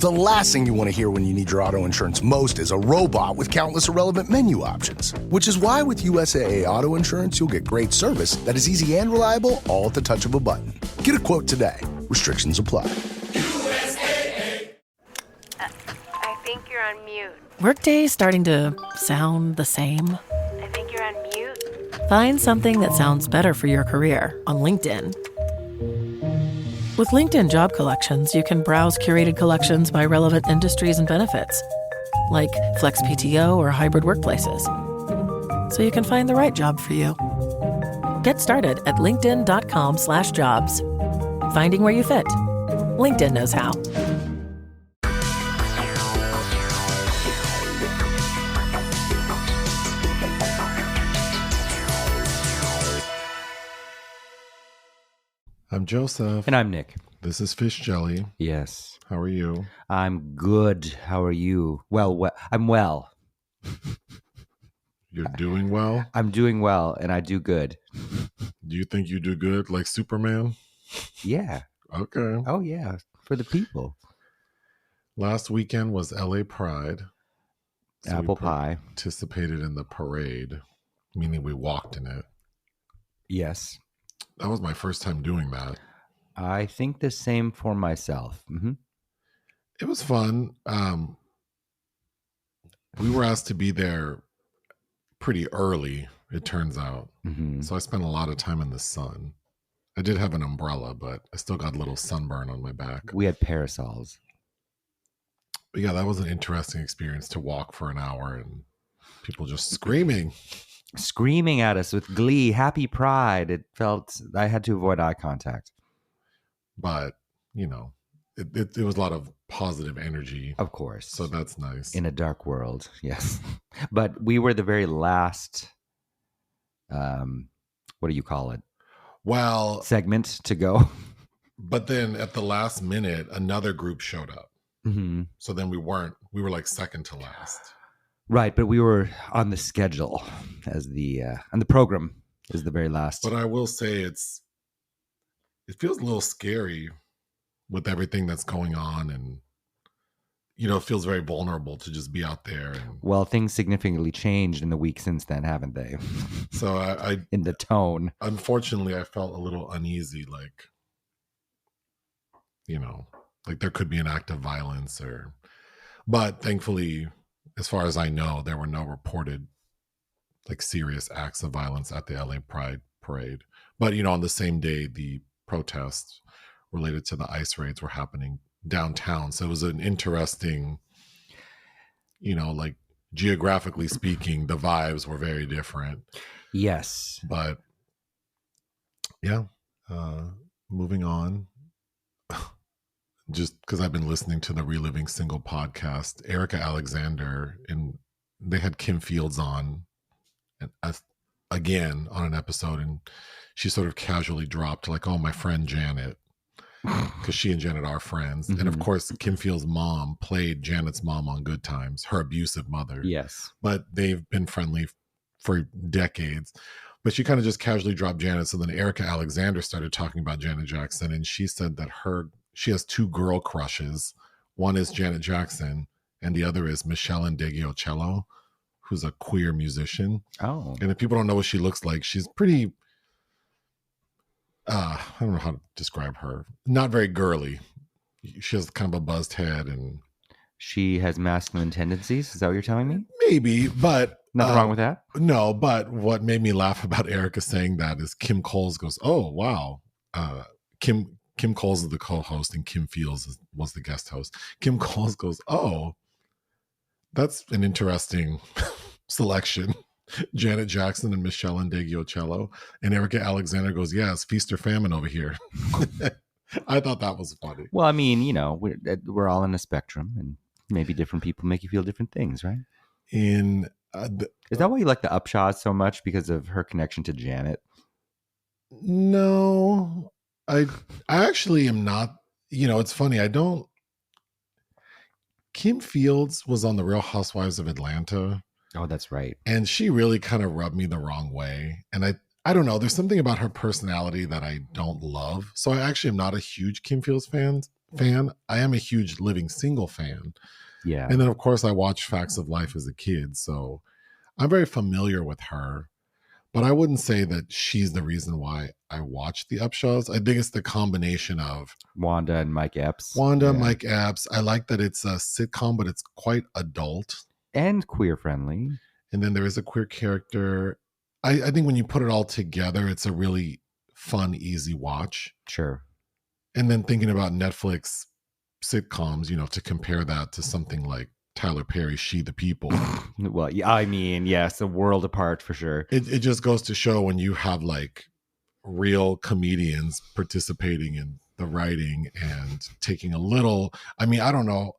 The last thing you want to hear when you need your auto insurance most is a robot with countless irrelevant menu options. Which is why with USAA Auto Insurance, you'll get great service that is easy and reliable, all at the touch of a button. Get a quote today. Restrictions apply. USAA. I think you're on mute. Workday starting to sound the same? I think you're on mute. Find something that sounds better for your career on LinkedIn. With LinkedIn Job Collections, you can browse curated collections by relevant industries and benefits, like flex PTO or hybrid workplaces, so you can find the right job for you. Get started at linkedin.com/jobs. Finding where you fit. LinkedIn knows how. I'm Joseph. And I'm Nick. This is Fish Jelly. Yes. How are you? I'm good. How are you? Well, I'm well. You're doing well? I'm doing well, and I do good. Do you think you do good like Superman? Yeah. Okay. Oh, yeah. For the people. Last weekend was LA Pride. So Apple pie. Participated in the parade, meaning we walked in it. Yes. That was my first time doing that. I think the same for myself. Mm-hmm. It was fun. We were asked to be there pretty early, it turns out. Mm-hmm. So I spent a lot of time in the sun. I did have an umbrella, but I still got a little sunburn on my back. We had parasols. But yeah, that was an interesting experience to walk for an hour and people just screaming At us with glee, happy pride. It felt I had to avoid eye contact. But, you know, it was a lot of positive energy. Of course. So that's nice. In a dark world, yes. But we were the very last, what do you call it? Well, segment to go. But then at the last minute, another group showed up. Mm-hmm. So then we were like second to last. Right, but we were on the schedule as and the program is the very last. But I will say it feels a little scary with everything that's going on, and you know, it feels very vulnerable to just be out there. Well, things significantly changed in the week since then, haven't they? So I in the tone. Unfortunately, I felt a little uneasy, like, you know, like there could be an act of violence but thankfully, as far as I know, there were no reported like serious acts of violence at the LA Pride Parade. But, you know, on the same day, the protests related to the ICE raids were happening downtown. So it was an interesting, you know, like geographically speaking, the vibes were very different. Yes. But yeah, moving on. Just because I've been listening to the Reliving Single podcast, Erica Alexander, and they had Kim Fields on again on an episode, and she sort of casually dropped like, "Oh, my friend Janet," because she and Janet are friends. Mm-hmm. And of course, Kim Fields' mom played Janet's mom on Good Times, her abusive mother. Yes. But they've been friendly for decades. But she kind of just casually dropped Janet. So then Erica Alexander started talking about Janet Jackson, and she said that she has two girl crushes. One is Janet Jackson, and the other is Michelle Ndegeocello, who's a queer musician. Oh. And if people don't know what she looks like, she's pretty, I don't know how to describe her. Not very girly. She has kind of a buzzed head, and she has masculine tendencies. Is that what you're telling me? Maybe, but nothing wrong with that. No, but what made me laugh about Erica saying that is Kim Coles goes, "Oh wow, Kim Coles is the co-host and Kim Fields was the guest host." Kim Coles goes, "Oh, that's an interesting selection." Janet Jackson and Michelle Ndegeocello. And Erica Alexander goes, "Yeah, it's feast or famine over here." I thought that was funny. Well, I mean, you know, we're all in a spectrum, and maybe different people make you feel different things, right? Is that why you like the Upshaws so much, because of her connection to Janet? No, I actually am not. You know, it's funny. Kim Fields was on The Real Housewives of Atlanta. Oh, that's right. And she really kind of rubbed me the wrong way. And I don't know. There's something about her personality that I don't love. So I actually am not a huge Kim Fields fan. I am a huge Living Single fan. Yeah. And then, of course, I watched Facts of Life as a kid. So I'm very familiar with her. But I wouldn't say that she's the reason why I watched The Upshaws. I think it's the combination of Wanda and Mike Epps. Mike Epps. I like that it's a sitcom, but it's quite adult. And queer friendly. And then there is a queer character. I think when you put it all together, it's a really fun, easy watch. Sure. And then thinking about Netflix sitcoms, to compare that to something like Tyler Perry's She the People. Well, yeah, I mean, yes, a world apart for sure. It just goes to show when you have like real comedians participating in the writing and taking a little, I don't know.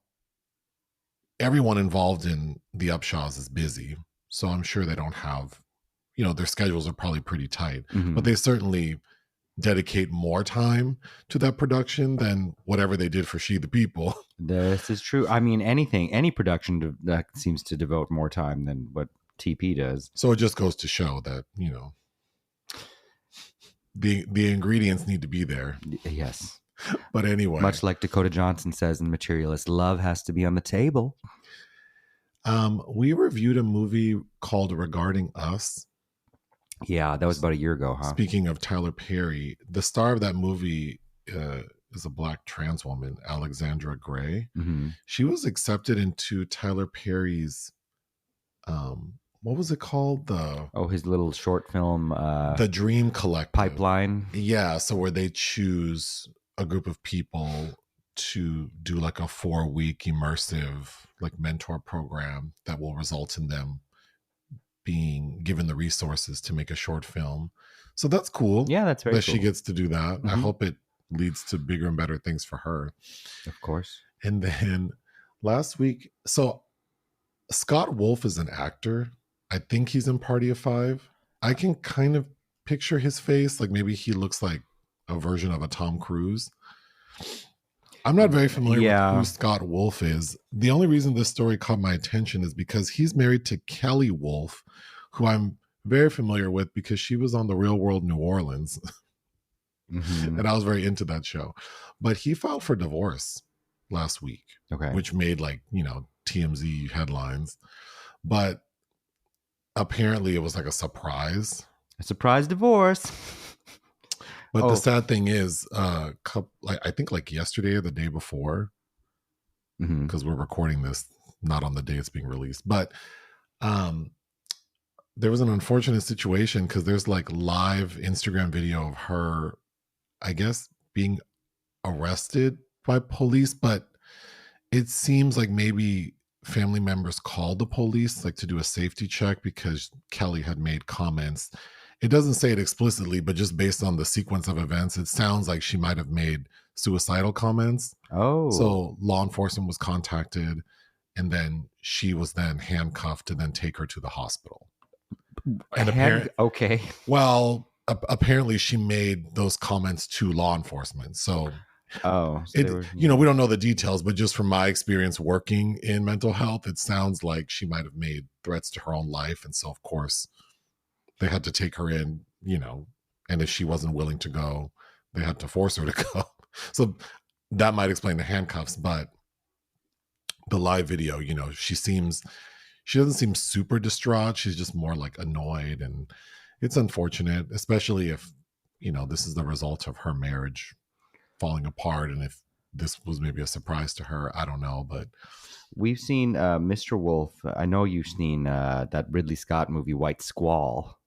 Everyone involved in the Upshaws is busy. So I'm sure they don't have, their schedules are probably pretty tight, but they certainly dedicate more time to that production than whatever they did for She the People. This is true. Any production that seems to devote more time than what TP does. So it just goes to show that, the ingredients need to be there. Yes. But anyway. Much like Dakota Johnson says in Materialist, love has to be on the table. We reviewed a movie called Regarding Us. Yeah, that was about a year ago, huh? Speaking of Tyler Perry, the star of that movie is a Black trans woman, Alexandra Gray. Mm-hmm. She was accepted into Tyler Perry's, what was it called? His little short film. The Dream Collective. Pipeline. Yeah, so where they choose a group of people to do like a 4-week immersive like mentor program that will result in them being given the resources to make a short film. So that's cool. Yeah, that's very cool. She gets to do that. Mm-hmm. I hope it leads to bigger and better things for her. Of course. And then last week, so Scott Wolf is an actor. I think he's in Party of Five. I can kind of picture his face. Like maybe he looks like a version of a Tom Cruise. I'm not very familiar with who Scott Wolf is. The only reason this story caught my attention is because he's married to Kelley Wolf, who I'm very familiar with because she was on The Real World New Orleans. Mm-hmm. And I was very into that show. But he filed for divorce last week, which made TMZ headlines. But apparently it was like a surprise. A surprise divorce. But the sad thing is, I think like yesterday or the day before, because we're recording this not on the day it's being released, but there was an unfortunate situation because there's like live Instagram video of her, I guess, being arrested by police, but it seems like maybe family members called the police like to do a safety check because Kelley had made comments. It doesn't say it explicitly, but just based on the sequence of events, it sounds like she might have made suicidal comments. Oh. So law enforcement was contacted, and then she was then handcuffed to then take her to the hospital. And okay. Well, apparently she made those comments to law enforcement. So we don't know the details, but just from my experience working in mental health, it sounds like she might have made threats to her own life. And so, of course, they had to take her in, and if she wasn't willing to go, they had to force her to go. So that might explain the handcuffs, but the live video, she doesn't seem super distraught. She's just more like annoyed, and it's unfortunate, especially if, this is the result of her marriage falling apart. And if this was maybe a surprise to her, I don't know, but we've seen Mr. Wolf. I know you've seen that Ridley Scott movie, White Squall.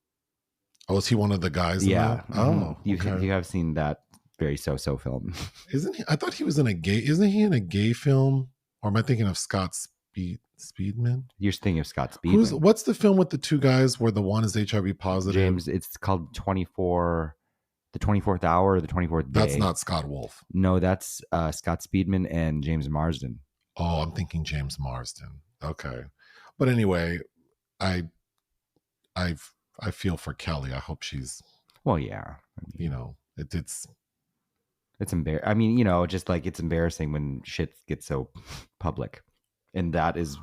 Oh, is he one of the guys? Yeah. In that? Oh, you have seen that very so-so film. Isn't he? I thought he was in isn't he in a gay film? Or am I thinking of Scott Speedman? You're thinking of Scott Speedman. What's the film with the two guys where the one is HIV positive? James, it's called The 24th Hour or The 24th Day. That's not Scott Wolf. No, that's Scott Speedman and James Marsden. Oh, I'm thinking James Marsden. Okay. But anyway, I feel for Kelley. I hope she's... Well, yeah. It's embarrassing. Just like it's embarrassing when shit gets so public. And that is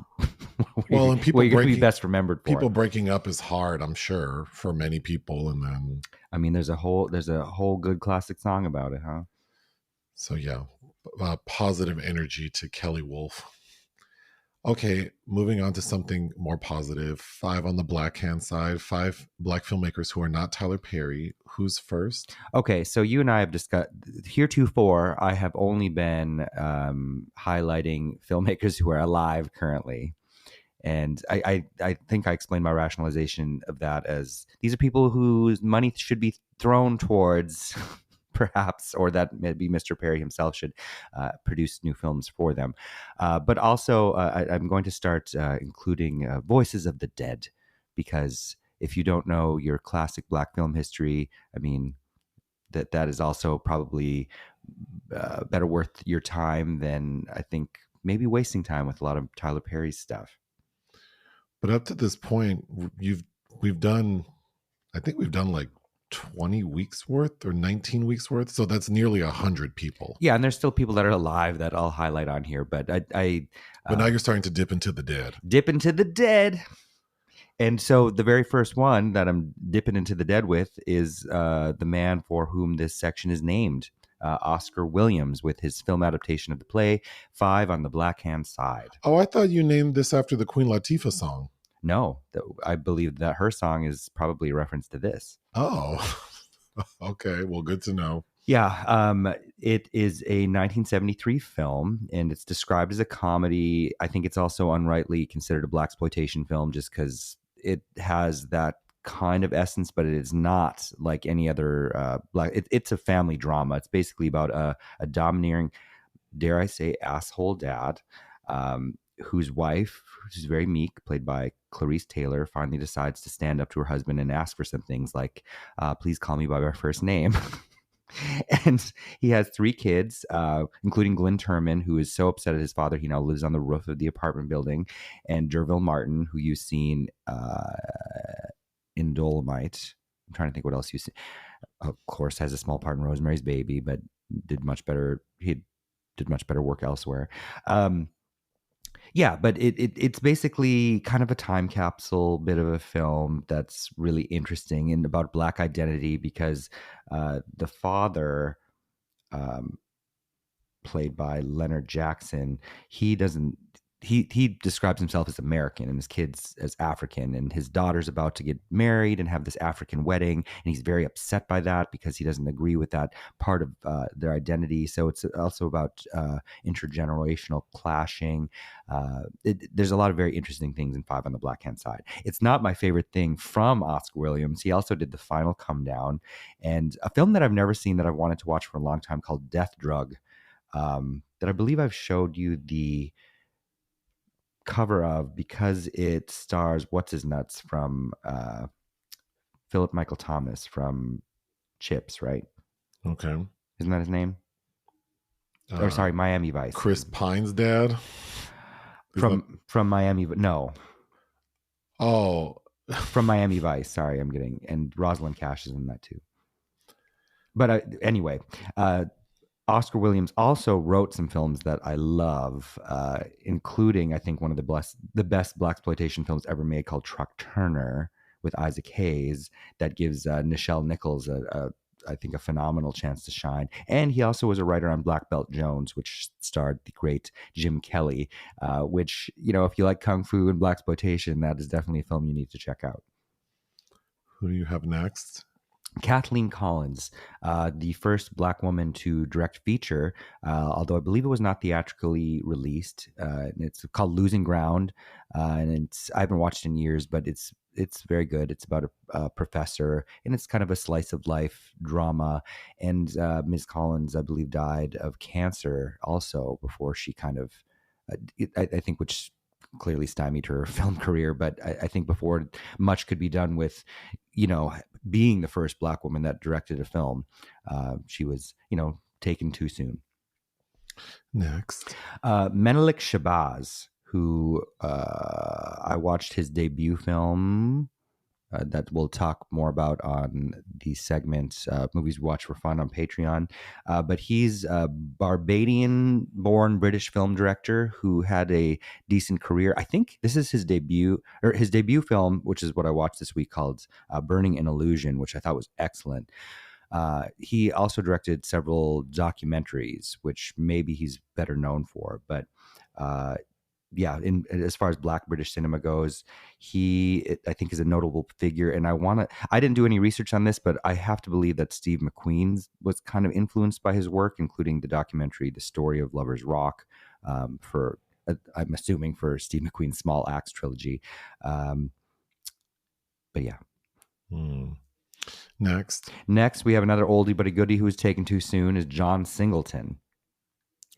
Well, and people what you're going to be breaking best remembered for. people breaking up is hard, I'm sure, for many people. And then, I mean, there's a whole good classic song about it, huh? so yeah, positive energy to Kelley Wolf. Okay, moving on to something more positive. 5 on the black hand side, 5 black filmmakers who are not Tyler Perry. Who's first? Okay, so you and I have discussed heretofore. I have only been highlighting filmmakers who are alive currently, and I think I explained my rationalization of that as these are people whose money should be thrown towards. Perhaps, or that maybe Mr. Perry himself should produce new films for them. But also, I'm going to start including Voices of the Dead, because if you don't know your classic black film history, I mean, that is also probably better worth your time than I think maybe wasting time with a lot of Tyler Perry's stuff. But up to this point, we've done like 20 weeks worth or 19 weeks worth, so that's nearly 100 people. Yeah, and there's still people that are alive that I'll highlight on here, but but now you're starting to dip into the dead. And so the very first one that I'm dipping into the dead with is the man for whom this section is named, Oscar Williams, with his film adaptation of the play 5 on the Black Hand Side. Oh, I thought you named this after the Queen Latifah song. No, I believe that her song is probably a reference to this. Oh, okay. Well, good to know. Yeah, it is a 1973 film, and it's described as a comedy. I think it's also unrightly considered a blaxploitation film just because it has that kind of essence, but it is not like any other black. It's a family drama. It's basically about a domineering, dare I say, asshole dad, whose wife, who's very meek, played by Clarice Taylor, finally decides to stand up to her husband and ask for some things like, please call me by my first name. And he has 3 kids, including Glenn Turman, who is so upset at his father, he now lives on the roof of the apartment building, and Derville Martin, who you've seen in Dolomite. I'm trying to think what else you've seen. Of course, has a small part in Rosemary's Baby, but did much better. He did much better work elsewhere. Yeah, but it's basically kind of a time capsule bit of a film that's really interesting and about Black identity, because the father, played by Leonard Jackson, he describes himself as American and his kids as African, and his daughter's about to get married and have this African wedding, and he's very upset by that because he doesn't agree with that part of their identity. So it's also about intergenerational clashing. There's a lot of very interesting things in 5 on the Black Hand Side. It's not my favorite thing from Oscar Williams. He also did The Final Come Down, and a film that I've never seen that I've wanted to watch for a long time called Death Drug, that I believe I've showed you the cover of because it stars what's his nuts from Philip Michael Thomas from Chips, right? Okay. Isn't that his name? Or sorry, Miami Vice. Chris Pine's dad? From Miami, no. Oh. From Miami Vice, sorry, and Rosalind Cash is in that too. But anyway, Oscar Williams also wrote some films that I love, including, I think, one of the best blaxploitation films ever made called Truck Turner with Isaac Hayes, that gives Nichelle Nichols I think a phenomenal chance to shine. And he also was a writer on Black Belt Jones, which starred the great Jim Kelley, which, if you like Kung Fu and blaxploitation, that is definitely a film you need to check out. Who do you have next? Kathleen Collins, the first Black woman to direct feature, although I believe it was not theatrically released. It's called Losing Ground, and I haven't watched it in years, but it's very good. It's about a professor, and it's kind of a slice of life drama. And Ms. Collins, I believe, died of cancer also before she kind of, I think, which clearly stymied her film career. But I think before much could be done with, being the first Black woman that directed a film, she was, taken too soon. Next. Menelik Shabazz, who I watched his debut film that we'll talk more about on the segment Movies We Watch for Fun on Patreon. But he's a Barbadian-born British film director who had a decent career. I think this is his debut film, which is what I watched this week, called Burning an Illusion, which I thought was excellent. He also directed several documentaries, which maybe he's better known for. But as far as Black British cinema goes, I think is a notable figure. And I didn't do any research on this, but I have to believe that Steve McQueen was kind of influenced by his work, including the documentary The Story of Lovers Rock, I'm assuming for Steve McQueen's Small Axe trilogy. But yeah. Next, we have another oldie but a goodie who was taken too soon, is John Singleton,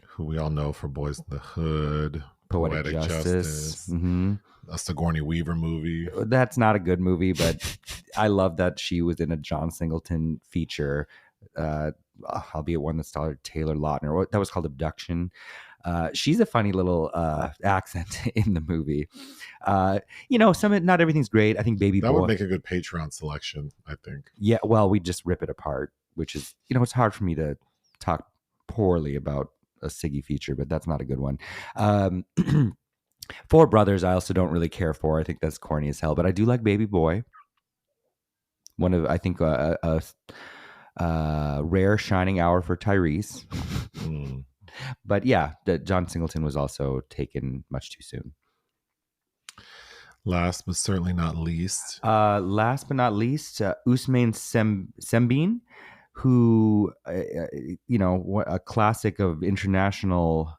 who we all know for Boys in the Hood, Poetic Justice, a Sigourney Weaver movie. That's not a good movie, but I love that she was in a John Singleton feature, albeit one that starred Taylor Lautner. That was called Abduction. She's a funny little accent in the movie. Not everything's great. I think Baby Boy would make a good Patreon selection, I think. Yeah, well, we just rip it apart, which is, it's hard for me to talk poorly about a Siggy feature, but that's not a good one. Four Brothers, I also don't really care for. I think that's corny as hell, but I do like Baby Boy. One of, I think, a rare shining hour for Tyrese. But yeah, John Singleton was also taken much too soon. Last but certainly not least, Ousmane Sembène, who, a classic of international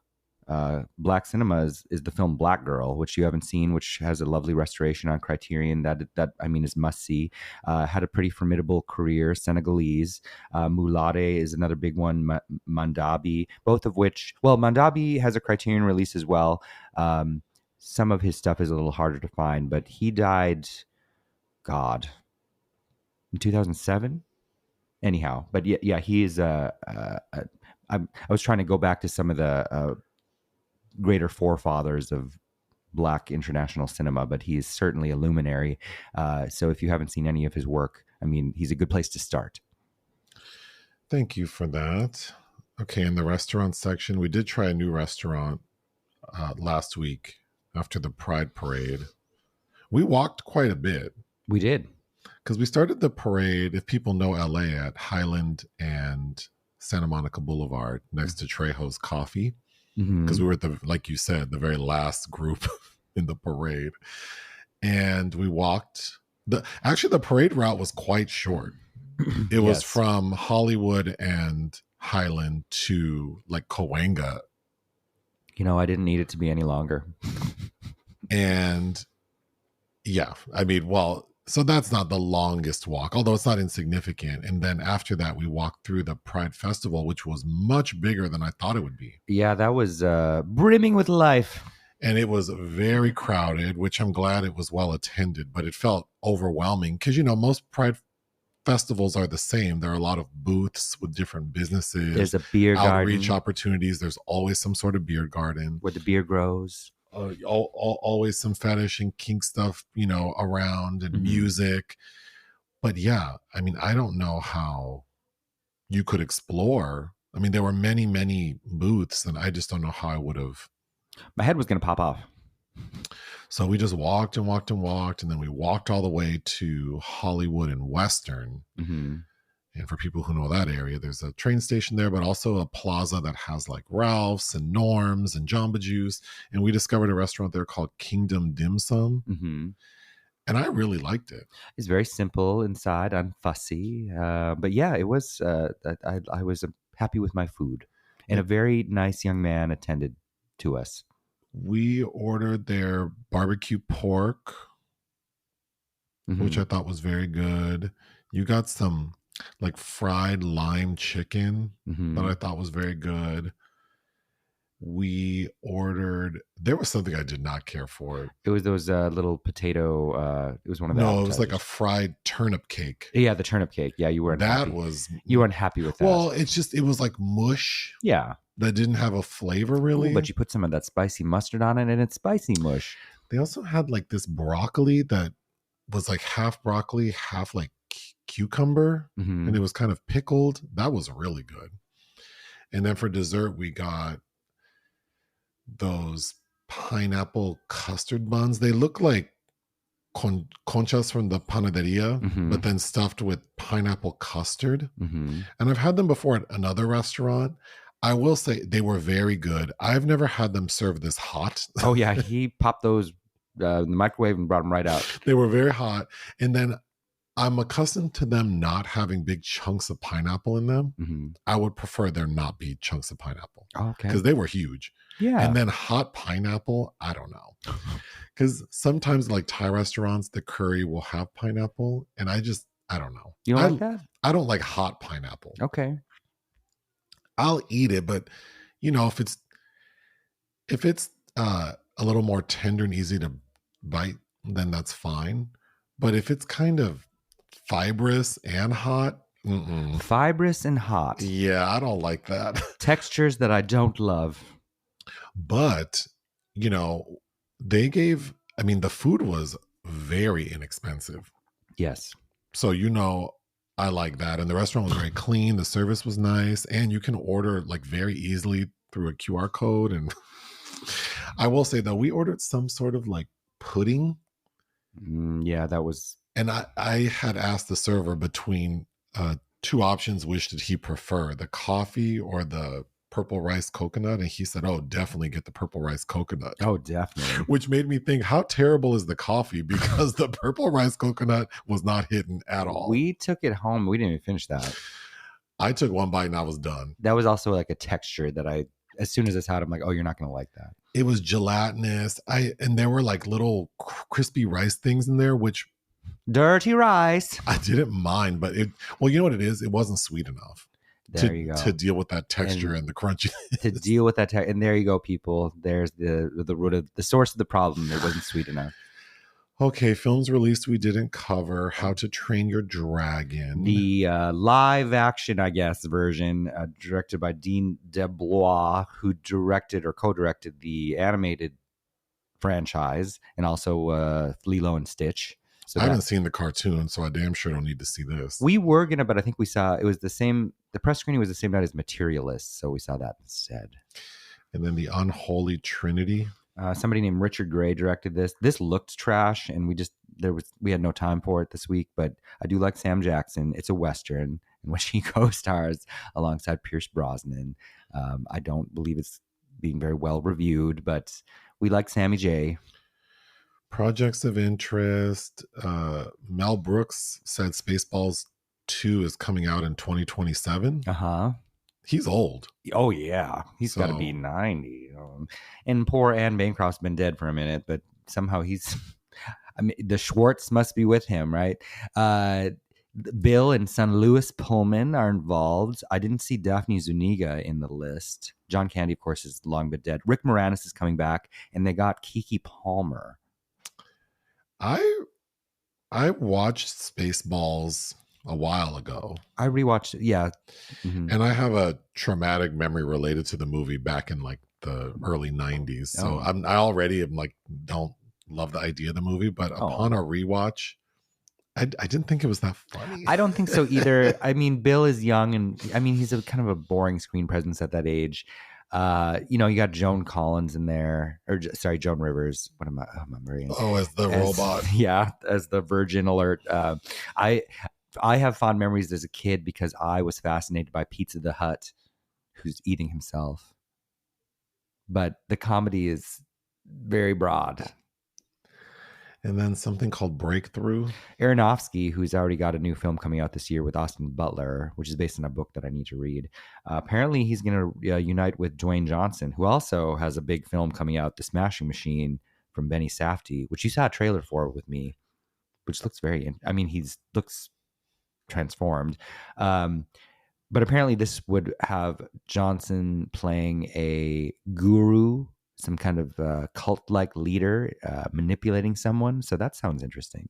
Black cinema is the film Black Girl, which you haven't seen, which has a lovely restoration on Criterion that is must see. Had a pretty formidable career. Senegalese. Moulade is another big one. Mandabi, both of which, Mandabi has a Criterion release as well. Some of his stuff is a little harder to find, but he died, in 2007. Anyhow, but yeah, he is. I was trying to go back to some of the greater forefathers of Black international cinema, but he is certainly a luminary. So if you haven't seen any of his work, he's a good place to start. Thank you for that. Okay, in the restaurant section, we did try a new restaurant last week after the Pride Parade. We walked quite a bit. We did. Because we started the parade, if people know LA, at Highland and Santa Monica Boulevard next to Trejo's Coffee. Because we were like you said, the very last group in the parade. And we walked. The parade route was quite short. It was from Hollywood and Highland to like Cahuenga. I didn't need it to be any longer. And yeah, so that's not the longest walk, although it's not insignificant. And then after that, we walked through the Pride Festival, which was much bigger than I thought it would be. Yeah, that was brimming with life. And it was very crowded, which I'm glad it was well attended, but it felt overwhelming because, most Pride festivals are the same. There are a lot of booths with different businesses. There's a beer outreach garden. Opportunities. There's always some sort of beer garden. Where the beer grows. Always some fetish and kink stuff, around and music. But yeah, I don't know how you could explore. There were many, many booths, and I just don't know how I would have. My head was going to pop off. So we just walked and walked and walked, and then we walked all the way to Hollywood and Western. And for people who know that area, there's a train station there, but also a plaza that has like Ralph's and Norm's and Jamba Juice. And we discovered a restaurant there called Kingdom Dim Sum. And I really liked it. It's very simple inside, unfussy. But yeah, it was, I was happy with my food. And a very nice young man attended to us. We ordered their barbecue pork, which I thought was very good. You got some like fried lime chicken that I thought was very good. We ordered, there was something I did not care for. It was those little potato, it was one of the appetizers. It was like a fried turnip cake. Yeah, the turnip cake. Yeah, you weren't happy. You weren't happy with that. Well, it was like mush. Yeah. That didn't have a flavor really. Ooh, but you put some of that spicy mustard on it and it's spicy mush. They also had like this broccoli that was like half broccoli, half like cucumber, Mhm. and it was kind of pickled. That was really good. And then for dessert, we got those pineapple custard buns. They look like conchas from the panaderia, Mhm. but then stuffed with pineapple custard. Mhm. And I've had them before at another restaurant. I will say they were very good. I've never had them served this hot. Oh yeah, he popped those in the microwave and brought them right out. They were very hot. And then I'm accustomed to them not having big chunks of pineapple in them. Mhm. I would prefer there not be chunks of pineapple Okay. because they were huge. Yeah. And then hot pineapple, I don't know. Because sometimes like Thai restaurants, the curry will have pineapple. And I don't know. You don't like that? I don't like hot pineapple. Okay. I'll eat it, but you know, if it's a little more tender and easy to bite, then that's fine. But if it's kind of fibrous and hot, Fibrous and hot. yeah, I don't like that. Textures that I don't love. But you know, the food was very inexpensive. Yes. So you know, I like that. And the restaurant was very clean. The service was nice. And you can order like very easily through a QR code. And I will say though, we ordered some sort of like pudding. Yeah, that was. And I had asked the server between two options, which did he prefer, the coffee or the purple rice coconut? And he said, oh, definitely get the purple rice coconut. Oh, definitely. Which made me think, how terrible is the coffee? Because the purple rice coconut was not hidden at all. We took it home. We didn't even finish that. I took one bite and I was done. That was also like a texture that as soon as I saw it, I'm like, oh, you're not going to like that. It was gelatinous. And there were like little crispy rice things in there, which dirty rice. I didn't mind, but you know what it is? It wasn't sweet enough. There you go. To deal with that texture and the crunchy. To deal with that and there you go, people. There's the root of the source of the problem. It wasn't sweet enough. Okay, films released we didn't cover. How to Train Your Dragon. The live action, I guess, version directed by Dean DeBlois, who directed or co-directed the animated franchise and also Lilo and Stitch. So I haven't seen the cartoon, so I damn sure don't need to see this. We were gonna, but I think we saw it was the same. The press screening was the same night as Materialists, so we saw that instead. And then The Unholy Trinity. Somebody named Richard Gray directed this. This looked trash, and we had no time for it this week. But I do like Sam Jackson. It's a Western in which he co-stars alongside Pierce Brosnan. I don't believe it's being very well reviewed, but we like Sammy J. Projects of interest. Mel Brooks said Spaceballs 2 is coming out in 2027. Uh-huh. He's old. Oh, yeah. He's got to be 90. And poor Anne Bancroft's been dead for a minute, but somehow the Schwartz must be with him, right? Bill and son Louis Pullman are involved. I didn't see Daphne Zuniga in the list. John Candy, of course, is long been dead. Rick Moranis is coming back, and they got Keke Palmer. I watched Spaceballs a while ago. I rewatched it, yeah. Mm-hmm. And I have a traumatic memory related to the movie back in like the early 90s. So I already am like, don't love the idea of the movie, but upon a rewatch, I didn't think it was that funny. I don't think so either. I mean, Bill is young and I mean, he's a kind of a boring screen presence at that age. You got Joan Collins in there, Joan Rivers. What am I remembering? Oh, as the robot. Yeah, as the Virgin Alert. I have fond memories as a kid because I was fascinated by Pizza the Hut, who's eating himself. But the comedy is very broad. And then something called Breakthrough. Aronofsky, who's already got a new film coming out this year with Austin Butler, which is based on a book that I need to read. Apparently, he's going to unite with Dwayne Johnson, who also has a big film coming out, The Smashing Machine, from Benny Safdie, which you saw a trailer for with me, which looks looks transformed. But apparently this would have Johnson playing a guru, some kind of cult-like leader manipulating someone. So that sounds interesting.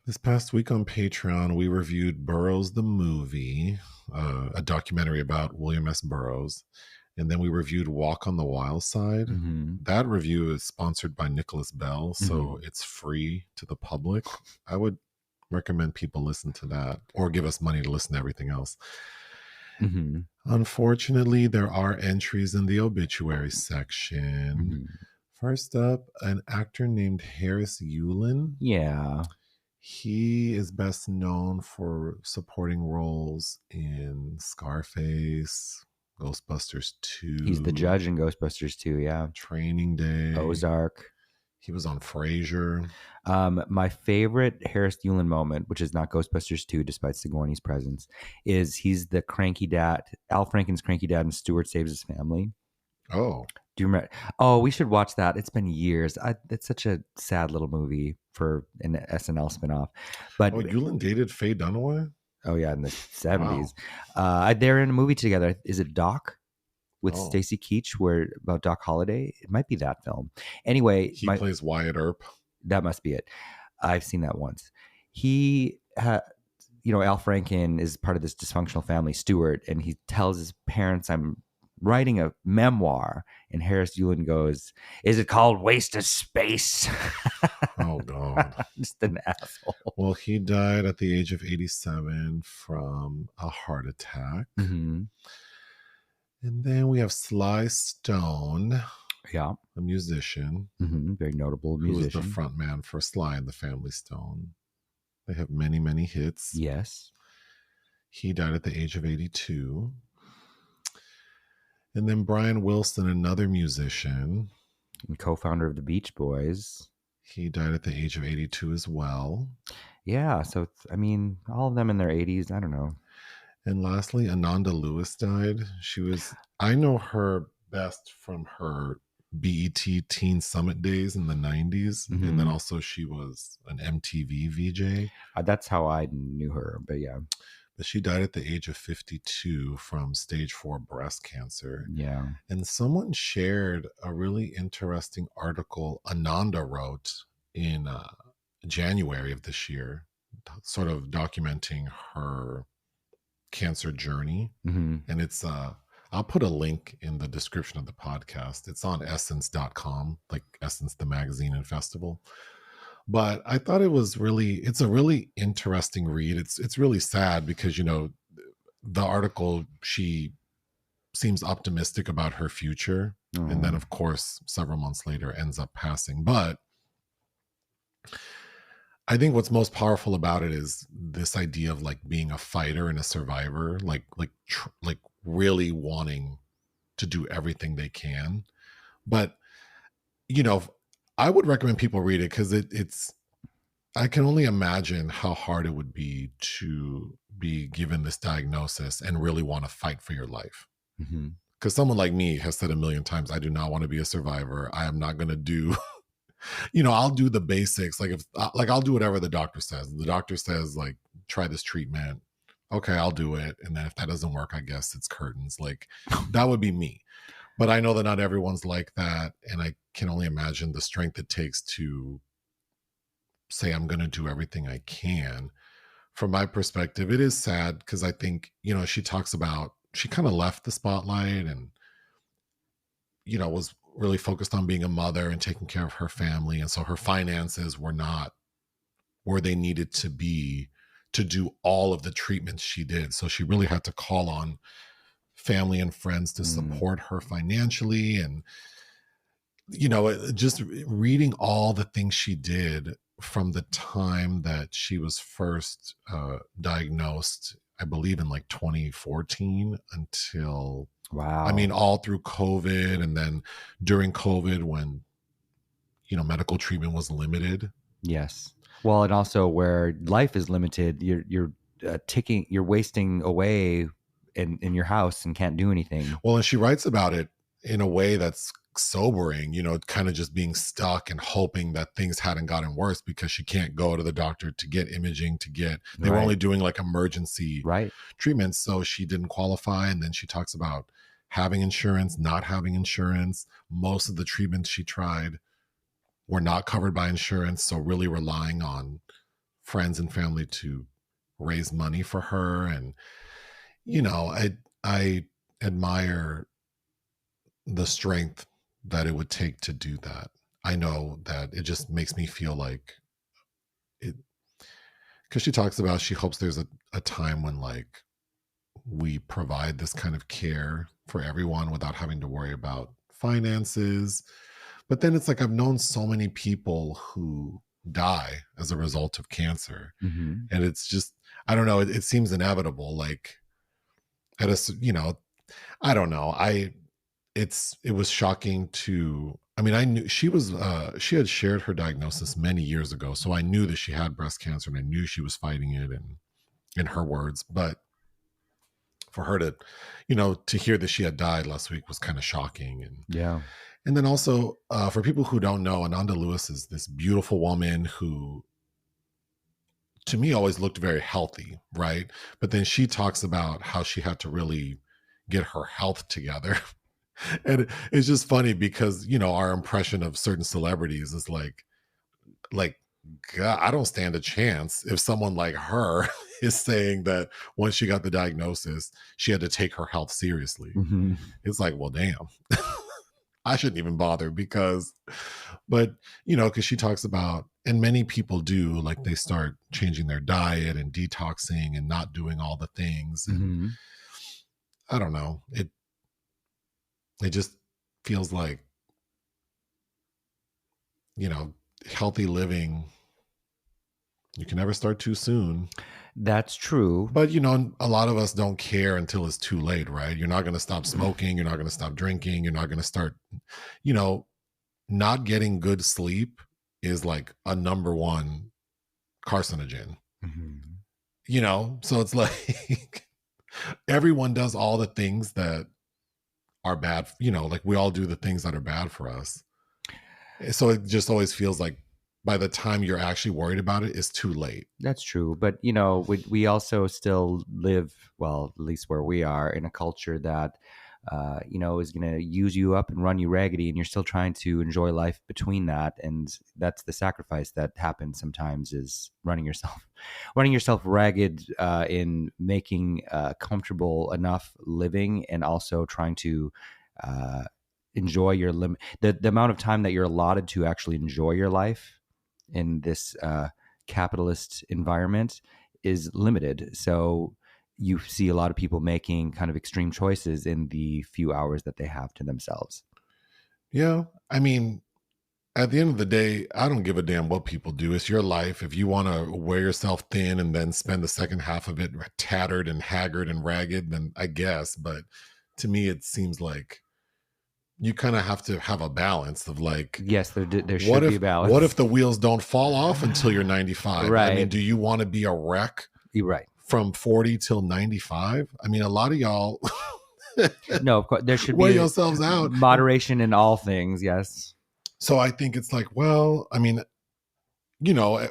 This past week on Patreon, we reviewed Burroughs the Movie, a documentary about William S. Burroughs. And then we reviewed Walk on the Wild Side. That review is sponsored by Nicholas Bell, so it's free to the public. I would recommend people listen to that or give us money to listen to everything else. Unfortunately, there are entries in the obituary section. First up, an actor named Harris Yulin. Yeah. He is best known for supporting roles in Scarface, Ghostbusters 2. He's the judge in Ghostbusters 2, yeah. Training Day. Ozark. He was on Frasier. My favorite Harris Yulin moment, which is not Ghostbusters 2, despite Sigourney's presence, is he's the cranky dad, Al Franken's cranky dad, and Stewart Saves His Family. Oh. Do you remember? Oh, we should watch that. It's been years. It's such a sad little movie for an SNL spinoff. But Yulin dated Faye Dunaway? Oh, yeah, in the 70s. Wow. They're in a movie together. Is it Doc? With Stacy Keach, about Doc Holliday. It might be that film. Anyway, he plays Wyatt Earp. That must be it. I've seen that once. Al Franken is part of this dysfunctional family, Stewart, and he tells his parents, "I'm writing a memoir." And Harris Yulin goes, "Is it called Waste of Space?" Oh, God. Just an asshole. Well, he died at the age of 87 from a heart attack. And then we have Sly Stone, a musician, very notable musician, who was the front man for Sly and the Family Stone. They have many, many hits. Yes. He died at the age of 82. And then Brian Wilson, another musician, and co-founder of the Beach Boys. He died at the age of 82 as well. Yeah, so all of them in their 80s. I don't know. And lastly, Ananda Lewis died. I know her best from her BET Teen Summit days in the 90s. And then also she was an MTV VJ. That's how I knew her, but yeah. But she died at the age of 52 from stage 4 breast cancer. Yeah. And someone shared a really interesting article Ananda wrote in January of this year, sort of documenting her cancer journey. And it's I'll put a link in the description of the podcast. It's on essence.com, like Essence the magazine and festival. But I thought it's a really interesting read. It's really sad because the article, she seems optimistic about her future, and then of course several months later ends up passing. But I think what's most powerful about it is this idea of like being a fighter and a survivor, like really wanting to do everything they can. But, I would recommend people read it because I can only imagine how hard it would be to be given this diagnosis and really want to fight for your life. Because someone like me has said a million times, I do not want to be a survivor. I am not going to do... I'll do the basics. I'll do whatever the doctor says. The doctor says, try this treatment. Okay, I'll do it. And then if that doesn't work, I guess it's curtains. That would be me. But I know that not everyone's like that. And I can only imagine the strength it takes to say, I'm going to do everything I can. From my perspective, it is sad because I think, she talks about, she kind of left the spotlight and, was really focused on being a mother and taking care of her family. And so her finances were not where they needed to be to do all of the treatments she did. So she really had to call on family and friends to support her financially. And, just reading all the things she did from the time that she was first diagnosed, I believe in 2014 until... Wow. All through COVID, and then during COVID when, medical treatment was limited. Yes. Well, and also where life is limited, you're wasting away in your house and can't do anything. Well, and she writes about it in a way that's sobering, kind of just being stuck and hoping that things hadn't gotten worse because she can't go to the doctor to get imaging, they were only doing emergency treatments. So she didn't qualify. And then she talks about having insurance, not having insurance. Most of the treatments she tried were not covered by insurance. So really relying on friends and family to raise money for her. And, I admire the strength that it would take to do that. I know that it just makes me feel like it, because she talks about, she hopes there's a time when like we provide this kind of care for everyone without having to worry about finances. But then it's like, I've known so many people who die as a result of cancer. Mm-hmm. And it's just, I don't know, it seems inevitable. Like at a, you know, I don't know. It was shocking to, I mean, I knew she had shared her diagnosis many years ago. So I knew that she had breast cancer and I knew she was fighting it, and in her words, but for her to, you know, to hear that she had died last week was kind of shocking. And Yeah. and then also for people who don't know, Ananda Lewis is this beautiful woman who, to me, always looked very healthy, right? But then she talks about how she had to really get her health together. And it's just funny because, you know, our impression of certain celebrities is like, God, I don't stand a chance if someone like her is saying that once she got the diagnosis, she had to take her health seriously. Mm-hmm. It's like, well, damn, I shouldn't even bother but, you know, because she talks about, and many people do, like they start changing their diet and detoxing and not doing all the things. And Mm-hmm. I don't know, it just feels like, you know, healthy living, you can never start too soon. That's true. But, you know, a lot of us don't care until it's too late, right? You're not going to stop smoking. You're not going to stop drinking. You're not going to start, you know, not getting good sleep is like a number one carcinogen, Mm-hmm. you know? So it's like everyone does all the things that are bad, you know, like we all do the things that are bad for us. So it just always feels like by the time you're actually worried about it, it's too late. That's true. But, you know, we also still live, well, at least where we are, in a culture that, you know, is going to use you up and run you raggedy, and you're still trying to enjoy life between that. And that's the sacrifice that happens sometimes, is running yourself ragged in making comfortable enough living, and also trying to enjoy your the amount of time that you're allotted to actually enjoy your life in this capitalist environment is limited. So you see a lot of people making kind of extreme choices in the few hours that they have to themselves. Yeah. I mean, at the end of the day, I don't give a damn what people do. It's your life. If you want to wear yourself thin and then spend the second half of it tattered and haggard and ragged, then I guess. But to me, it seems like you kind of have to have a balance of like, yes, there should be a balance. What if the wheels don't fall off until you're 95? Right. I mean, do you want to be a wreck? You're right. From 40 till 95? I mean, a lot of y'all no, of course there should weigh be yourselves out. Moderation in all things. Yes. So I think it's like, well, I mean, you know,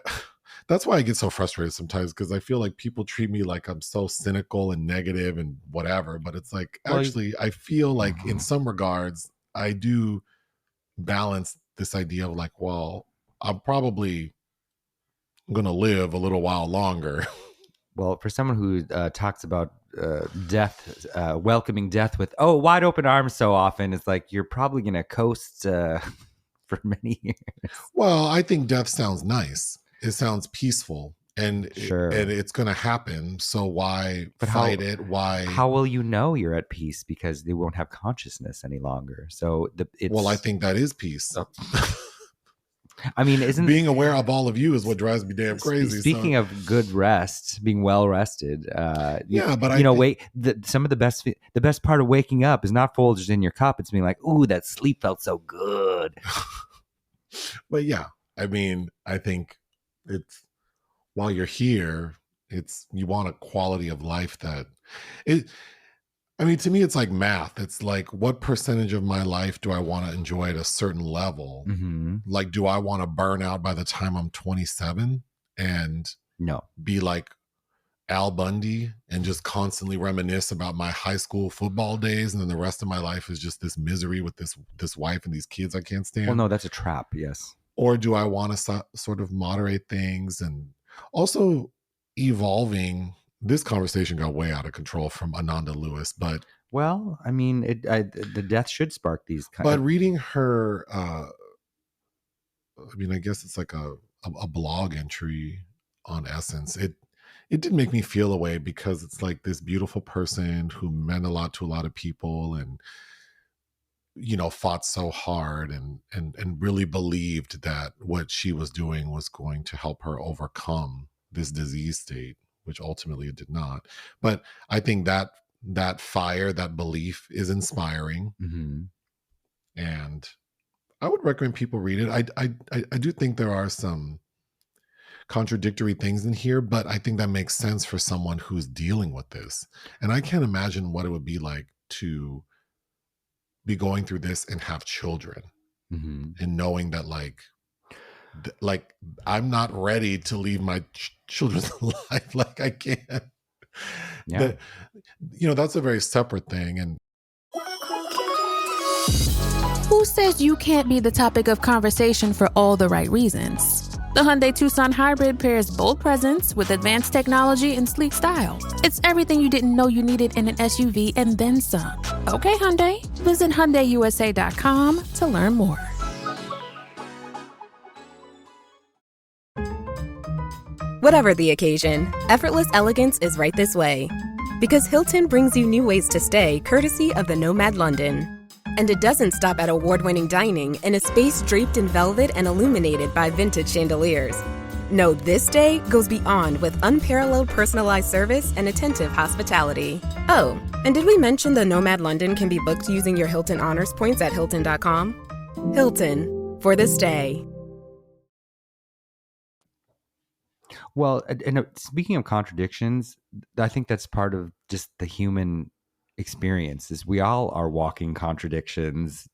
that's why I get so frustrated sometimes, because I feel like people treat me like I'm so cynical and negative and whatever. But it's like, actually, I feel like in some regards, I do balance this idea of like, well, I'm probably going to live a little while longer. Well, for someone who talks about death, welcoming death with wide open arms so often, it's like you're probably going to coast for many years. Well, I think death sounds nice. It sounds peaceful, and sure, and it's going to happen. So why fight it? Why? How will you know you're at peace? Because they won't have consciousness any longer. So well, I think that is peace. I mean, isn't being aware of all of you is what drives me damn crazy. Speaking of good rest, being well rested, yeah, but some of the best part of waking up is not Folgers in your cup. It's being like, ooh, that sleep felt so good. But yeah, I mean, I think it's, while you're here, it's, you want a quality of life that I mean, to me, it's like math. It's like, what percentage of my life do I want to enjoy at a certain level? Mm-hmm. Like, do I want to burn out by the time I'm 27 and be like Al Bundy and just constantly reminisce about my high school football days, and then the rest of my life is just this misery with this wife and these kids I can't stand? Well, no, that's a trap. Yes. Or do I want to sort of moderate things, and also evolving? This conversation got way out of control from Ananda Lewis, but Well, I mean, the death should spark these kind But of... reading her, I mean, I guess it's like a blog entry on Essence. It did make me feel a way because it's like this beautiful person who meant a lot to a lot of people and, you know, fought so hard and really believed that what she was doing was going to help her overcome this disease state, which ultimately it did not. But I think that fire, that belief is inspiring. Mm-hmm. And I would recommend people read it. I do think there are some contradictory things in here, but I think that makes sense for someone who's dealing with this. And I can't imagine what it would be like to be going through this and have children, Mm-hmm. and knowing that like I'm not ready to leave my children's life. Like I can't. Yeah. You know, that's a very separate thing. And who says you can't be the topic of conversation for all the right reasons? The Hyundai Tucson Hybrid pairs bold presence with advanced technology and sleek style. It's everything you didn't know you needed in an SUV and then some. Okay, Hyundai. Visit HyundaiUSA.com to learn more. Whatever the occasion, effortless elegance is right this way. Because Hilton brings you new ways to stay courtesy of the Nomad London. And it doesn't stop at award-winning dining in a space draped in velvet and illuminated by vintage chandeliers. No, this day goes beyond with unparalleled personalized service and attentive hospitality. Oh, and did we mention the Nomad London can be booked using your Hilton Honors points at Hilton.com? Hilton, for the stay. Well, and speaking of contradictions, I think that's part of just the human experience is we all are walking contradictions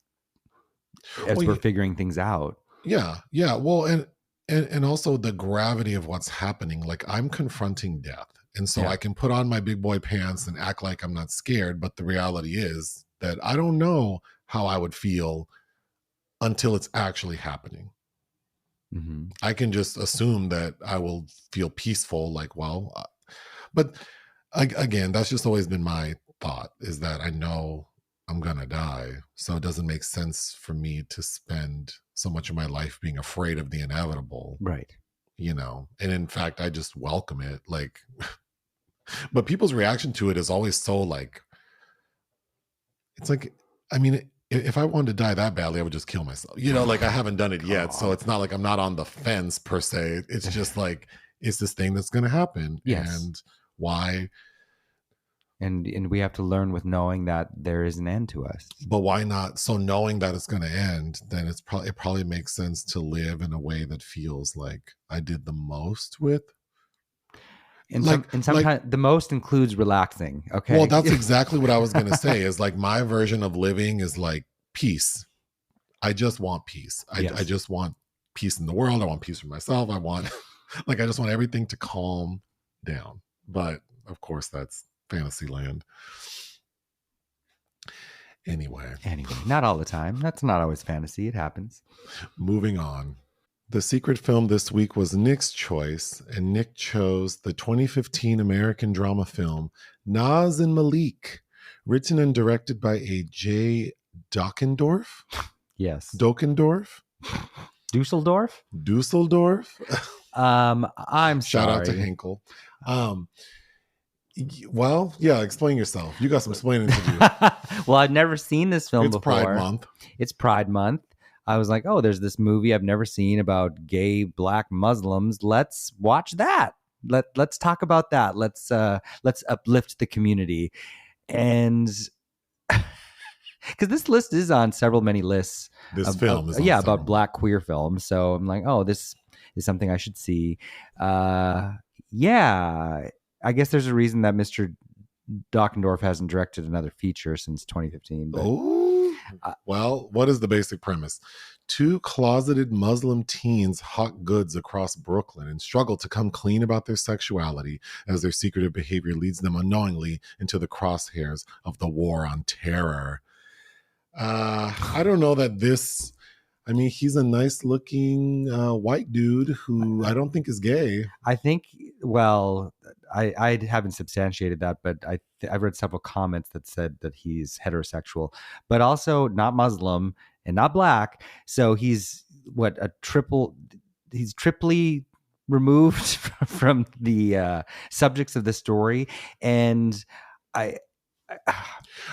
as we're figuring things out. Yeah. Well, and also the gravity of what's happening. Like I'm confronting death. And so I can put on my big boy pants and act like I'm not scared. But the reality is that I don't know how I would feel until it's actually happening. Mm-hmm. I can just assume that I will feel peaceful, like, well, but again, that's just always been my thought, is that I know I'm going to die. So it doesn't make sense for me to spend so much of my life being afraid of the inevitable. Right. You know, and in fact, I just welcome it. Like, but people's reaction to it is always so like, it's like, I mean, if I wanted to die that badly, I would just kill myself. You know, like I haven't done it yet. So it's not like I'm not on the fence per se. It's just like, it's this thing that's going to happen. Yes. And why? And we have to learn with knowing that there is an end to us. But why not? So knowing that it's going to end, then it probably makes sense to live in a way that feels like I did the most with. And sometimes the most includes relaxing. Okay. Well, that's exactly what I was going to say is like my version of living is like peace. I just want peace. I just want peace in the world. I want peace for myself. I just want everything to calm down. But of course that's fantasy land. Anyway, not all the time. That's not always fantasy. It happens. Moving on. The secret film this week was Nick's choice, and Nick chose the 2015 American drama film Naz and Malik, written and directed by A.J. Dokendorf. Yes. Dokendorf? Dusseldorf? I'm sorry. Shout out to Henkel. Well, yeah, explain yourself. You got some explaining to do. Well, I've never seen this film It's before. Pride Month. It's Pride Month. I was like, oh, there's this movie I've never seen about gay Black Muslims. Let's watch that. Let's talk about that. Let's uplift the community. And because this list is on many lists. This film is on about Black queer films. So I'm like, oh, this is something I should see. I guess there's a reason that Mr. Dokendorf hasn't directed another feature since 2015. But, well, what is the basic premise? Two closeted Muslim teens hawk goods across Brooklyn and struggle to come clean about their sexuality as their secretive behavior leads them unknowingly into the crosshairs of the war on terror. I don't know that this... I mean, he's a nice looking white dude who I don't think is gay. I think, well, I haven't substantiated that, but I've read several comments that said that he's heterosexual, but also not Muslim and not black. So he's he's triply removed from the subjects of the story. And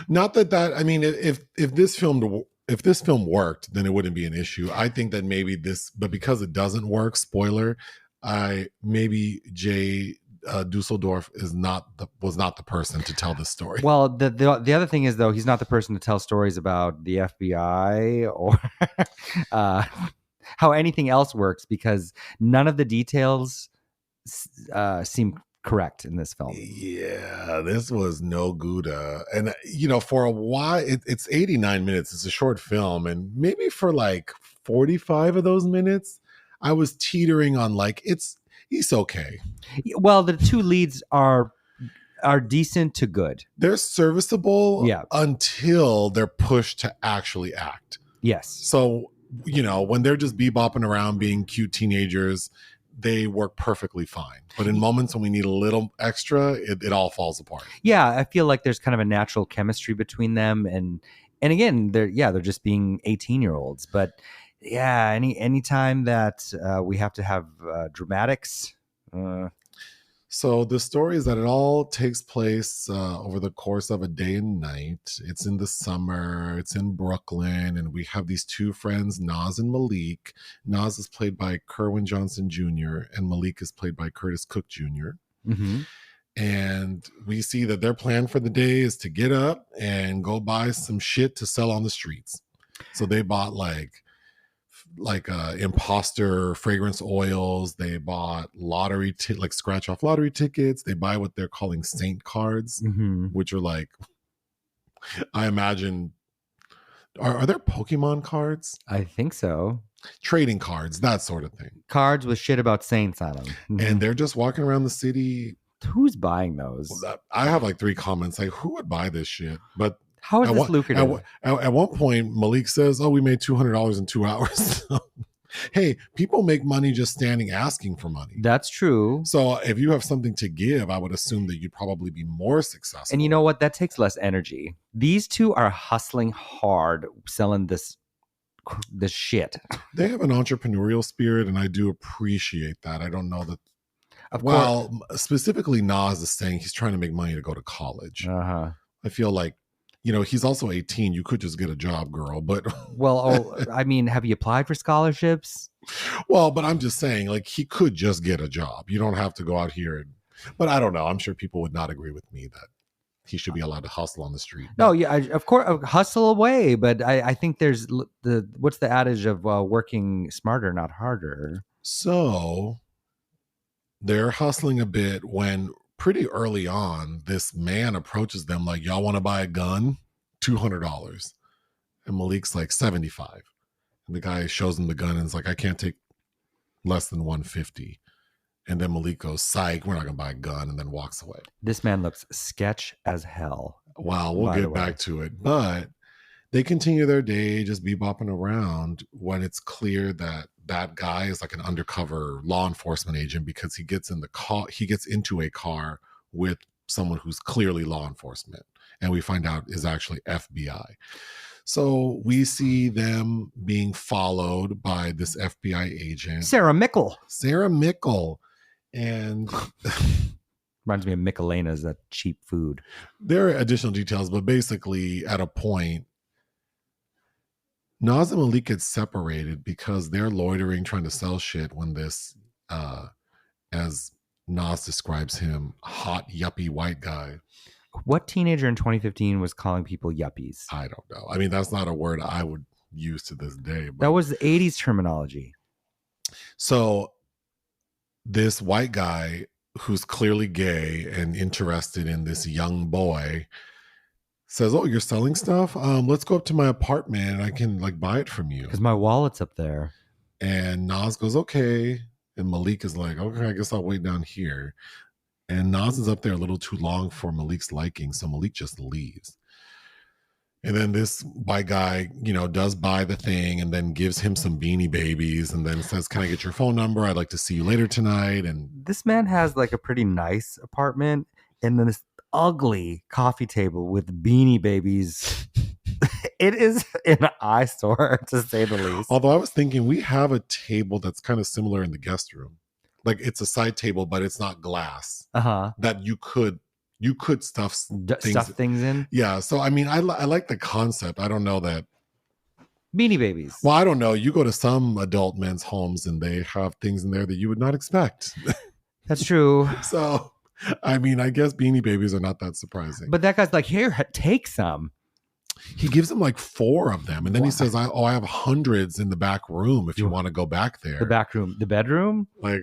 not that I mean, if this film worked, then it wouldn't be an issue. I think that maybe but because it doesn't work, spoiler, maybe Jay Dusseldorf was not the person to tell this story. Well, the other thing is, though, he's not the person to tell stories about the FBI or how anything else works, because none of the details seem correct in this film. Yeah, this was no Gouda. And, for a while, it's 89 minutes. It's a short film. And maybe for like 45 of those minutes, I was teetering on he's okay. Well, the two leads are decent to good. They're serviceable yeah, until they're pushed to actually act. Yes. So, when they're just bebopping around being cute teenagers, they work perfectly fine. But in moments when we need a little extra, it all falls apart. Yeah, I feel like there's kind of a natural chemistry between them. And again, they're just being 18-year-olds. But yeah, any time that we have to have dramatics. So the story is that it all takes place over the course of a day and night. It's in the summer. It's in Brooklyn. And we have these two friends, Naz and Malik. Naz is played by Kerwin Johnson Jr. and Malik is played by Curtis Cook Jr. Mm-hmm. And we see that their plan for the day is to get up and go buy some shit to sell on the streets. So they bought like imposter fragrance oils. They bought scratch off lottery tickets. They buy what they're calling saint cards, mm-hmm. which are I imagine, are there Pokemon cards? I think so. Trading cards, that sort of thing. Cards with shit about saints on them. Mm-hmm. And they're just walking around the city. Who's buying those? I have 3 comments who would buy this shit? But how is this lucrative? At one point, Malik says, we made $200 in 2 hours. Hey, people make money just standing asking for money. That's true. So if you have something to give, I would assume that you'd probably be more successful. And you know what? That takes less energy. These two are hustling hard, selling this shit. They have an entrepreneurial spirit, and I do appreciate that. I don't know that. Specifically, Naz is saying he's trying to make money to go to college. Uh-huh. I feel like, he's also 18. You could just get a job, girl. But I mean, have you applied for scholarships? Well, but I'm just saying, he could just get a job. You don't have to go out here. But I don't know. I'm sure people would not agree with me that he should be allowed to hustle on the street. No, yeah, of course, hustle away. But I think there's what's the adage of working smarter, not harder. So they're hustling a bit when pretty early on, this man approaches them y'all want to buy a gun? $200. And Malik's like, $75. And the guy shows him the gun and is like, I can't take less than $150. And then Malik goes, psych, we're not going to buy a gun, and then walks away. This man looks sketch as hell. Wow, we'll get back to it. But they continue their day just bebopping around when it's clear that that guy is an undercover law enforcement agent, because he gets into a car with someone who's clearly law enforcement, and we find out is actually FBI. So we see them being followed by this FBI agent, Sarah Mickle, and reminds me of Michelena's, that cheap food. There are additional details, but basically at a point, Naz and Malik get separated because they're loitering, trying to sell shit when this, as Naz describes him, hot, yuppie white guy. What teenager in 2015 was calling people yuppies? I don't know. I mean, that's not a word I would use to this day. But... that was the 80s terminology. So this white guy who's clearly gay and interested in this young boy says, you're selling stuff? Let's go up to my apartment and I can buy it from you. Because my wallet's up there. And Naz goes, okay. And Malik is like, okay, I guess I'll wait down here. And Naz is up there a little too long for Malik's liking. So Malik just leaves. And then this white guy, does buy the thing and then gives him some Beanie Babies and then says, "Can I get your phone number? I'd like to see you later tonight." And this man has like a pretty nice apartment and then this ugly coffee table with Beanie Babies. It is an eyesore, to say the least. Although I was thinking we have a table that's kind of similar in the guest room. Like it's a side table, but it's not glass. That you could stuff things in. Yeah. So, I mean, I like the concept. I don't know that. Beanie Babies. Well, I don't know. You go to some adult men's homes and they have things in there that you would not expect. That's true. So, I mean, I guess Beanie Babies are not that surprising. But that guy's like, "Here, take some." He gives him like 4 of them. And then he says, I have hundreds in the back room if you want to go back there. The back room, the bedroom? Like,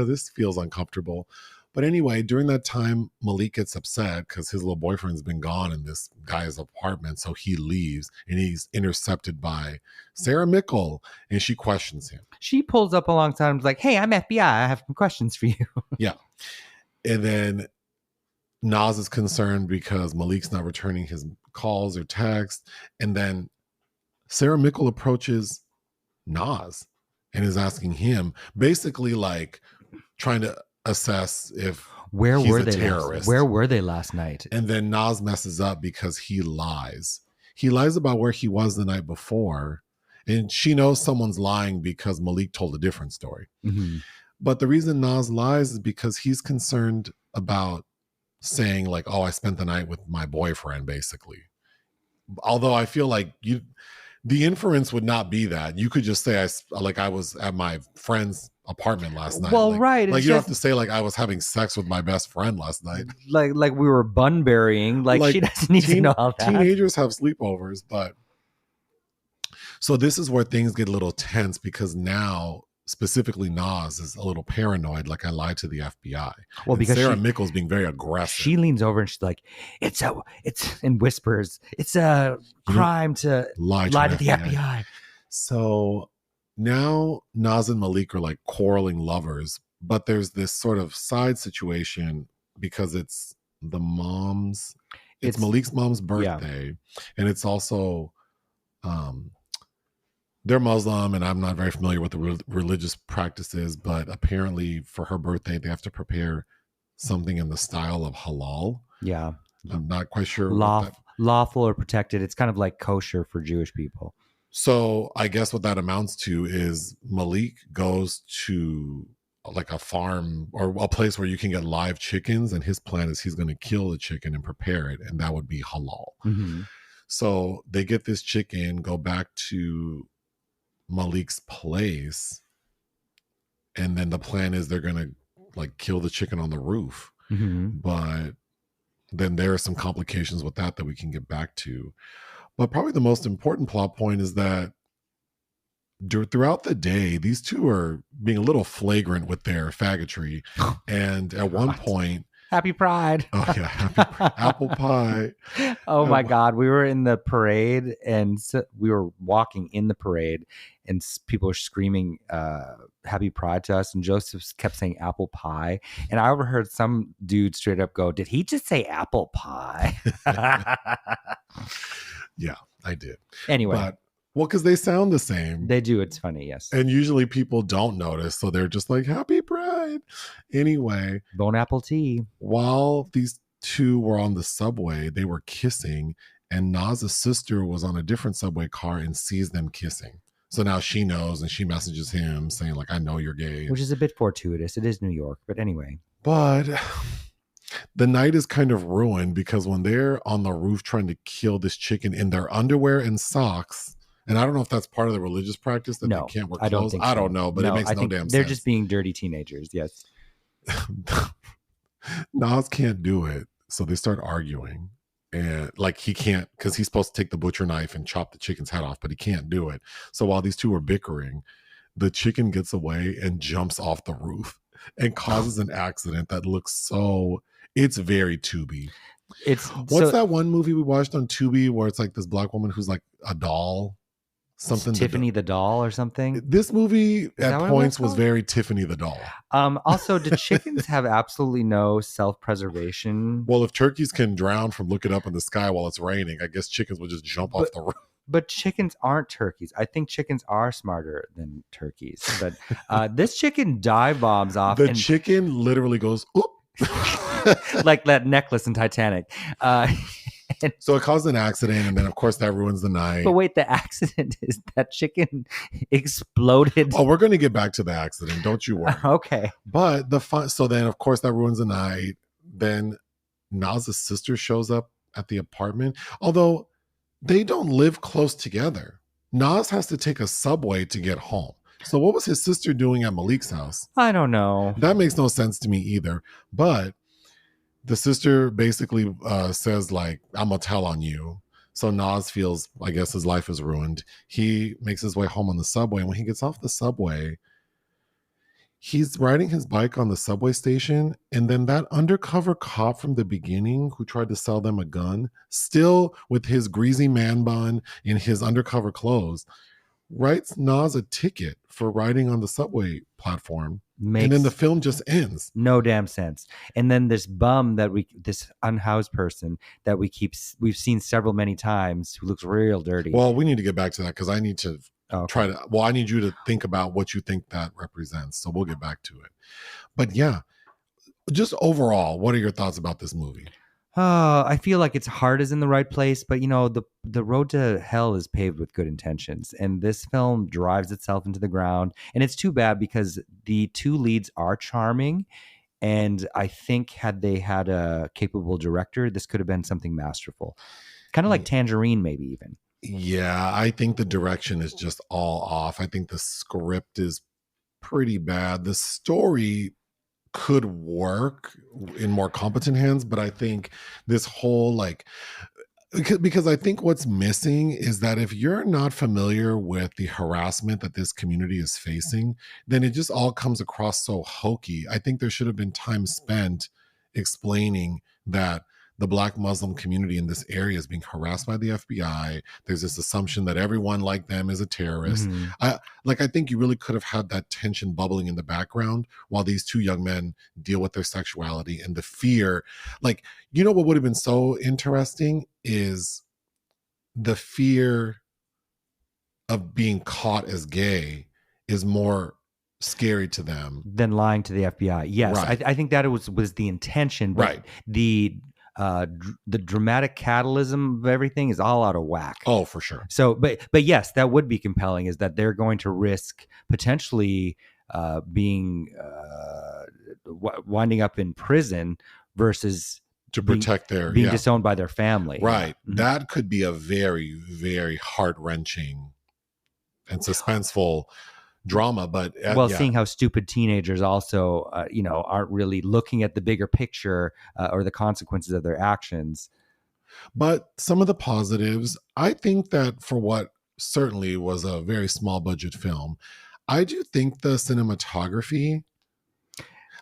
this feels uncomfortable. But anyway, during that time, Malik gets upset because his little boyfriend's been gone in this guy's apartment. So he leaves and he's intercepted by Sarah Mickle and she questions him. She pulls up alongside him, like, "Hey, I'm FBI. I have some questions for you." Yeah. And then Naz is concerned because Malik's not returning his calls or texts. And then Sarah Mickle approaches Naz and is asking him, basically like trying to assess if where he's were a they terrorist. Where were they last night? And then Naz messes up because he lies. He lies about where he was the night before. And she knows someone's lying because Malik told a different story. Mm-hmm. But the reason Naz lies is because he's concerned about saying like, "Oh, I spent the night with my boyfriend," basically. Although I feel like the inference would not be that. You could just say I was at my friend's apartment last night. Well, right. Like you don't have to say like I was having sex with my best friend last night. Like we were bun burying. Like she doesn't need to know all that. Teenagers have sleepovers, but so this is where things get a little tense because now specifically Naz is a little paranoid, like I lied to the FBI. Well, because Sarah Mickle's being very aggressive. She leans over and she's like, it's in whispers, "It's a crime to lie to the FBI. So now Naz and Malik are like quarreling lovers, but there's this sort of side situation because it's Malik's mom's birthday, and it's also they're Muslim, and I'm not very familiar with the religious practices, but apparently for her birthday, they have to prepare something in the style of halal. Yeah. I'm not quite sure. Lawful or protected. It's kind of like kosher for Jewish people. So I guess what that amounts to is Malik goes to like a farm or a place where you can get live chickens, and his plan is he's going to kill the chicken and prepare it, and that would be halal. Mm-hmm. So they get this chicken, go back to Malik's place, and then the plan is they're gonna like kill the chicken on the roof. Mm-hmm. But then there are some complications with that we can get back to. But probably the most important plot point is that throughout the day, these two are being a little flagrant with their faggotry, and at one point, Happy Pride. Oh yeah, happy apple pie. Oh my God. We were in the parade and we were walking in the parade and people were screaming Happy Pride to us, and Joseph kept saying apple pie. And I overheard some dude straight up go, "Did he just say apple pie?" Yeah, I did. Anyway. Well, because they sound the same. They do. It's funny, yes. And usually people don't notice, so they're just like, Happy Pride. Anyway. Bone apple tea. While these two were on the subway, they were kissing, and Naz's sister was on a different subway car and sees them kissing. So now she knows, and she messages him saying, like, "I know you're gay." Which is a bit fortuitous. It is New York, but anyway. But the night is kind of ruined because when they're on the roof trying to kill this chicken in their underwear and socks, and I don't know if that's part of the religious practice that they can't wear clothes. I don't think so. I don't know, but it makes no damn sense. They're just being dirty teenagers, yes. Naz can't do it, so they start arguing. And like he can't, because he's supposed to take the butcher knife and chop the chicken's head off, but he can't do it. So while these two are bickering, the chicken gets away and jumps off the roof and causes an accident that looks it's very Tubi. What's that one movie we watched on Tubi where it's like this black woman who's like a doll? Something Tiffany the doll or something. This movie at points was called? very Tiffany the doll. Also, do chickens have absolutely no self-preservation? Well, if turkeys can drown from looking up in the sky while it's raining, I guess chickens would just jump off the roof. But chickens aren't turkeys. I think chickens are smarter than turkeys. But this chicken dive bombs off. The chicken literally goes, oop. Like that necklace in Titanic. So it caused an accident, and then of course that ruins the night. But wait, the accident is that chicken exploded. Oh, we're going to get back to the accident. Don't you worry. Okay. But so then of course that ruins the night. Then Naz's sister shows up at the apartment, although they don't live close together. Naz has to take a subway to get home. So what was his sister doing at Malik's house? I don't know. That makes no sense to me either. But the sister basically says, like, I'm going to tell on you. So Naz feels, I guess, his life is ruined. He makes his way home on the subway. And when he gets off the subway, he's riding his bike on the subway station. And then that undercover cop from the beginning who tried to sell them a gun, still with his greasy man bun in his undercover clothes, writes Naz a ticket for riding on the subway platform. And then the film just ends. No damn sense. And then this bum this unhoused person that we've seen many times who looks real dirty. Well, we need to get back to that because I need to I need you to think about what you think that represents. So we'll get back to it. But yeah, just overall, what are your thoughts about this movie? I feel like its heart is in the right place, but the road to hell is paved with good intentions, and this film drives itself into the ground. And it's too bad because the two leads are charming, and I think had they had a capable director, this could have been something masterful, kind of like Tangerine, maybe even. Yeah, I think the direction is just all off. I think the script is pretty bad. The story could work in more competent hands, but I think this whole because I think what's missing is that if you're not familiar with the harassment that this community is facing, then it just all comes across so hokey. I think there should have been time spent explaining that the Black Muslim community in this area is being harassed by the FBI. There's this assumption that everyone like them is a terrorist. Mm-hmm. I think you really could have had that tension bubbling in the background while these two young men deal with their sexuality and the fear. What would have been so interesting is the fear of being caught as gay is more scary to them than lying to the FBI. Yes, right. I think that was the intention, but right. The dramatic catalysm of everything is all out of whack. Oh, for sure. So, but yes, that would be compelling, is that they're going to risk potentially being winding up in prison versus to protect being disowned by their family. Right. Mm-hmm. That could be a very, very heart-wrenching and suspenseful drama, but seeing how stupid teenagers also aren't really looking at the bigger picture or the consequences of their actions. But some of the positives, I think that for what certainly was a very small budget film, I do think the cinematography,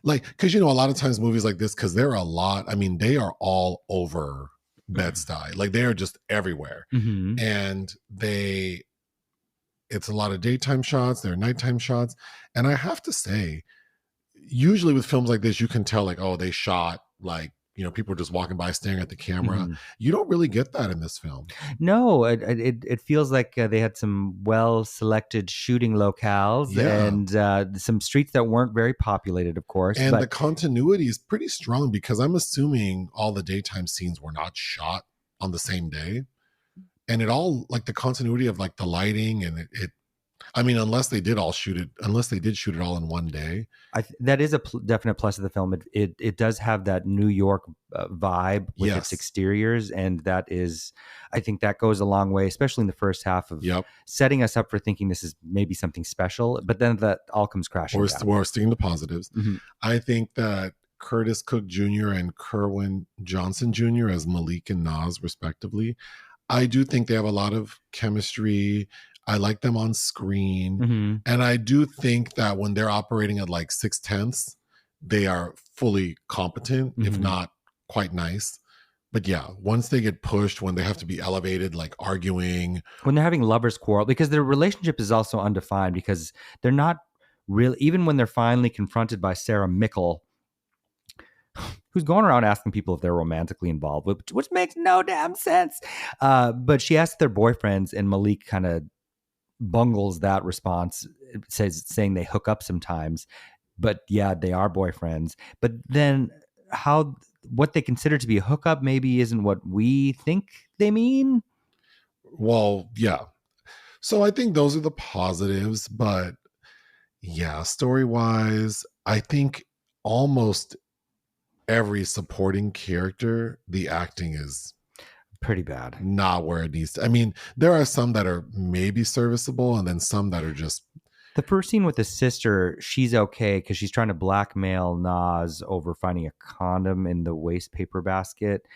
because a lot of times movies like this, because there are a lot, they are all over Bed-Stuy, they are just everywhere. Mm-hmm. And it's a lot of daytime shots, there are nighttime shots. And I have to say, usually with films like this, you can tell they shot people are just walking by staring at the camera. Mm-hmm. You don't really get that in this film. No, it feels like they had some well-selected shooting locales and some streets that weren't very populated, of course. And the continuity is pretty strong because I'm assuming all the daytime scenes were not shot on the same day. And it all, the continuity of the lighting and unless they did shoot it all in one day. That is a definite plus of the film. It does have that New York vibe with its exteriors. And that is, I think that goes a long way, especially in the first half of setting us up for thinking this is maybe something special. But then that all comes crashing down. We're sticking to positives. Mm-hmm. I think that Curtis Cook Jr. and Kerwin Johnson Jr. as Malik and Naz, respectively, I do think they have a lot of chemistry. I like them on screen. Mm-hmm. And I do think that when they're operating at 6/10, they are fully competent, mm-hmm. if not quite nice. But yeah, once they get pushed, when they have to be elevated, like arguing. When they're having lovers quarrel, because their relationship is also undefined, because they're not really, even when they're finally confronted by Sarah Mickle, who's going around asking people if they're romantically involved, which makes no damn sense. But she asks their boyfriends, and Malik kind of bungles that response, saying they hook up sometimes. But yeah, they are boyfriends. But then what they consider to be a hookup maybe isn't what we think they mean. Well, yeah. So I think those are the positives. But yeah, story-wise, I think almost every supporting character, the acting is pretty bad. Not where it needs to. I mean, there are some that are maybe serviceable, and then some that are just. The first scene with the sister, she's okay because she's trying to blackmail Naz over finding a condom in the waste paper basket.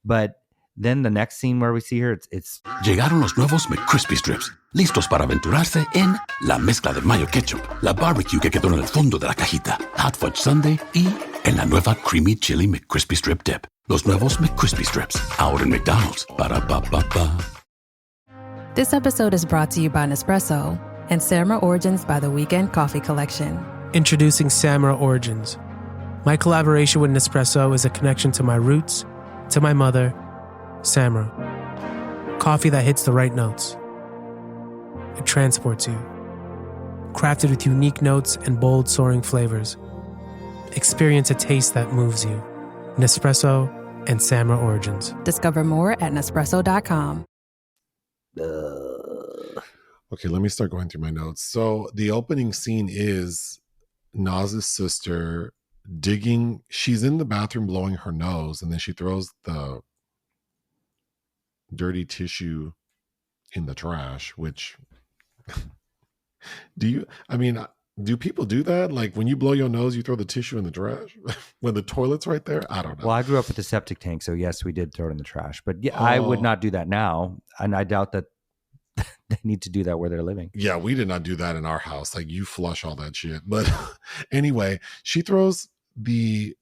But then the next scene where we see her, it's Llegaron los nuevos McCrispy Strips, listos para aventurarse en la mezcla de mayo ketchup, la barbecue que quedó en el fondo de la cajita, hot fudge sundae y en la nueva creamy chili McCrispy Strip dip. Los nuevos McCrispy Strips, ahora en McDonald's. Para pa pa pa. This episode is brought to you by Nespresso and Samra Origins by the Weekend Coffee Collection. Introducing Samra Origins. My collaboration with Nespresso is a connection to my roots, to my mother, Samra. Coffee that hits the right notes. It transports you. Crafted with unique notes and bold, soaring flavors. Experience a taste that moves you. Nespresso and Samra Origins. Discover more at Nespresso.com. Okay, let me start going through my notes. So the opening scene is Naz's sister digging. She's in the bathroom blowing her nose, and then she throws the dirty tissue in the trash, which do people do that? Like when you blow your nose, you throw the tissue in the trash when the toilet's right there? I don't know. Well, I grew up with a septic tank, so yes, we did throw it in the trash. But yeah, I would not do that now, and I doubt that they need to do that where they're living. Yeah, we did not do that in our house. Like you flush all that shit. But anyway, she throws the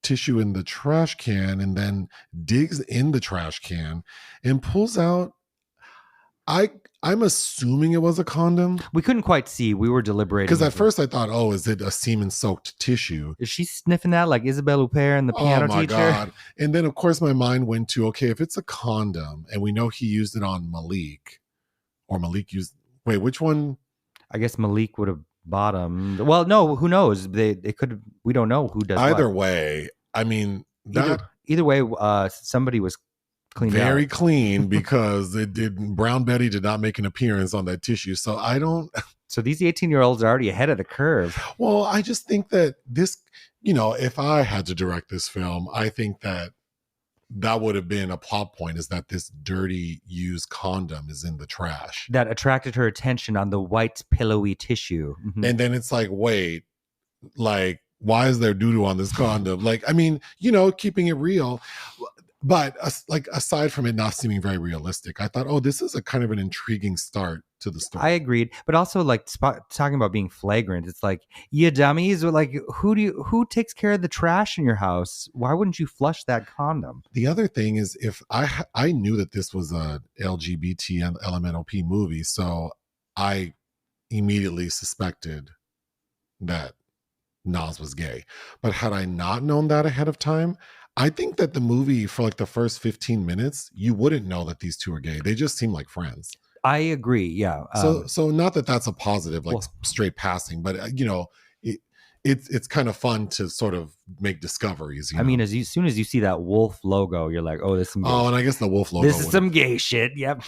tissue in the trash can and then digs in the trash can and pulls out. I'm assuming it was a condom. We couldn't quite see. We were deliberating. Because at first I thought, oh, is it a semen-soaked tissue? Is she sniffing that like Isabelle Huppert and the piano teacher? Oh, my God. And then, of course, my mind went to, okay, if it's a condom and we know he used it on Malik, or Malik used... Wait, which one? I guess Malik would have bottomed. Well, no, who knows? They could... We don't know who does Either what. way, I mean... Either way, somebody was... Very clean because Brown Betty did not make an appearance on that tissue. So I don't. So these 18-year-olds are already ahead of the curve. Well, I just think that this, if I had to direct this film, I think that would have been a plot point, is that this dirty used condom is in the trash. That attracted her attention on the white pillowy tissue. Mm-hmm. And then it's like, wait, like, why is there doo-doo on this condom? Like, I mean, keeping it real. But aside from it not seeming very realistic, I thought, oh, this is a kind of an intriguing start to the story. I agreed, but also talking about being flagrant, it's like, you dummies, or like, who takes care of the trash in your house? Why wouldn't you flush that condom? The other thing is, if I knew that this was a LGBT and LMNOP movie, so I immediately suspected that Naz was gay. But had I not known that ahead of time, I think that the movie, for like the first 15 minutes, you wouldn't know that these two are gay. They just seem like friends. I agree. Yeah. So not that that's a positive, like straight passing, but it's kind of fun to sort of make discoveries. I mean, as soon as you see that wolf logo, you're like, oh, this is some gay and I guess the wolf logo. This is some gay shit. Yep.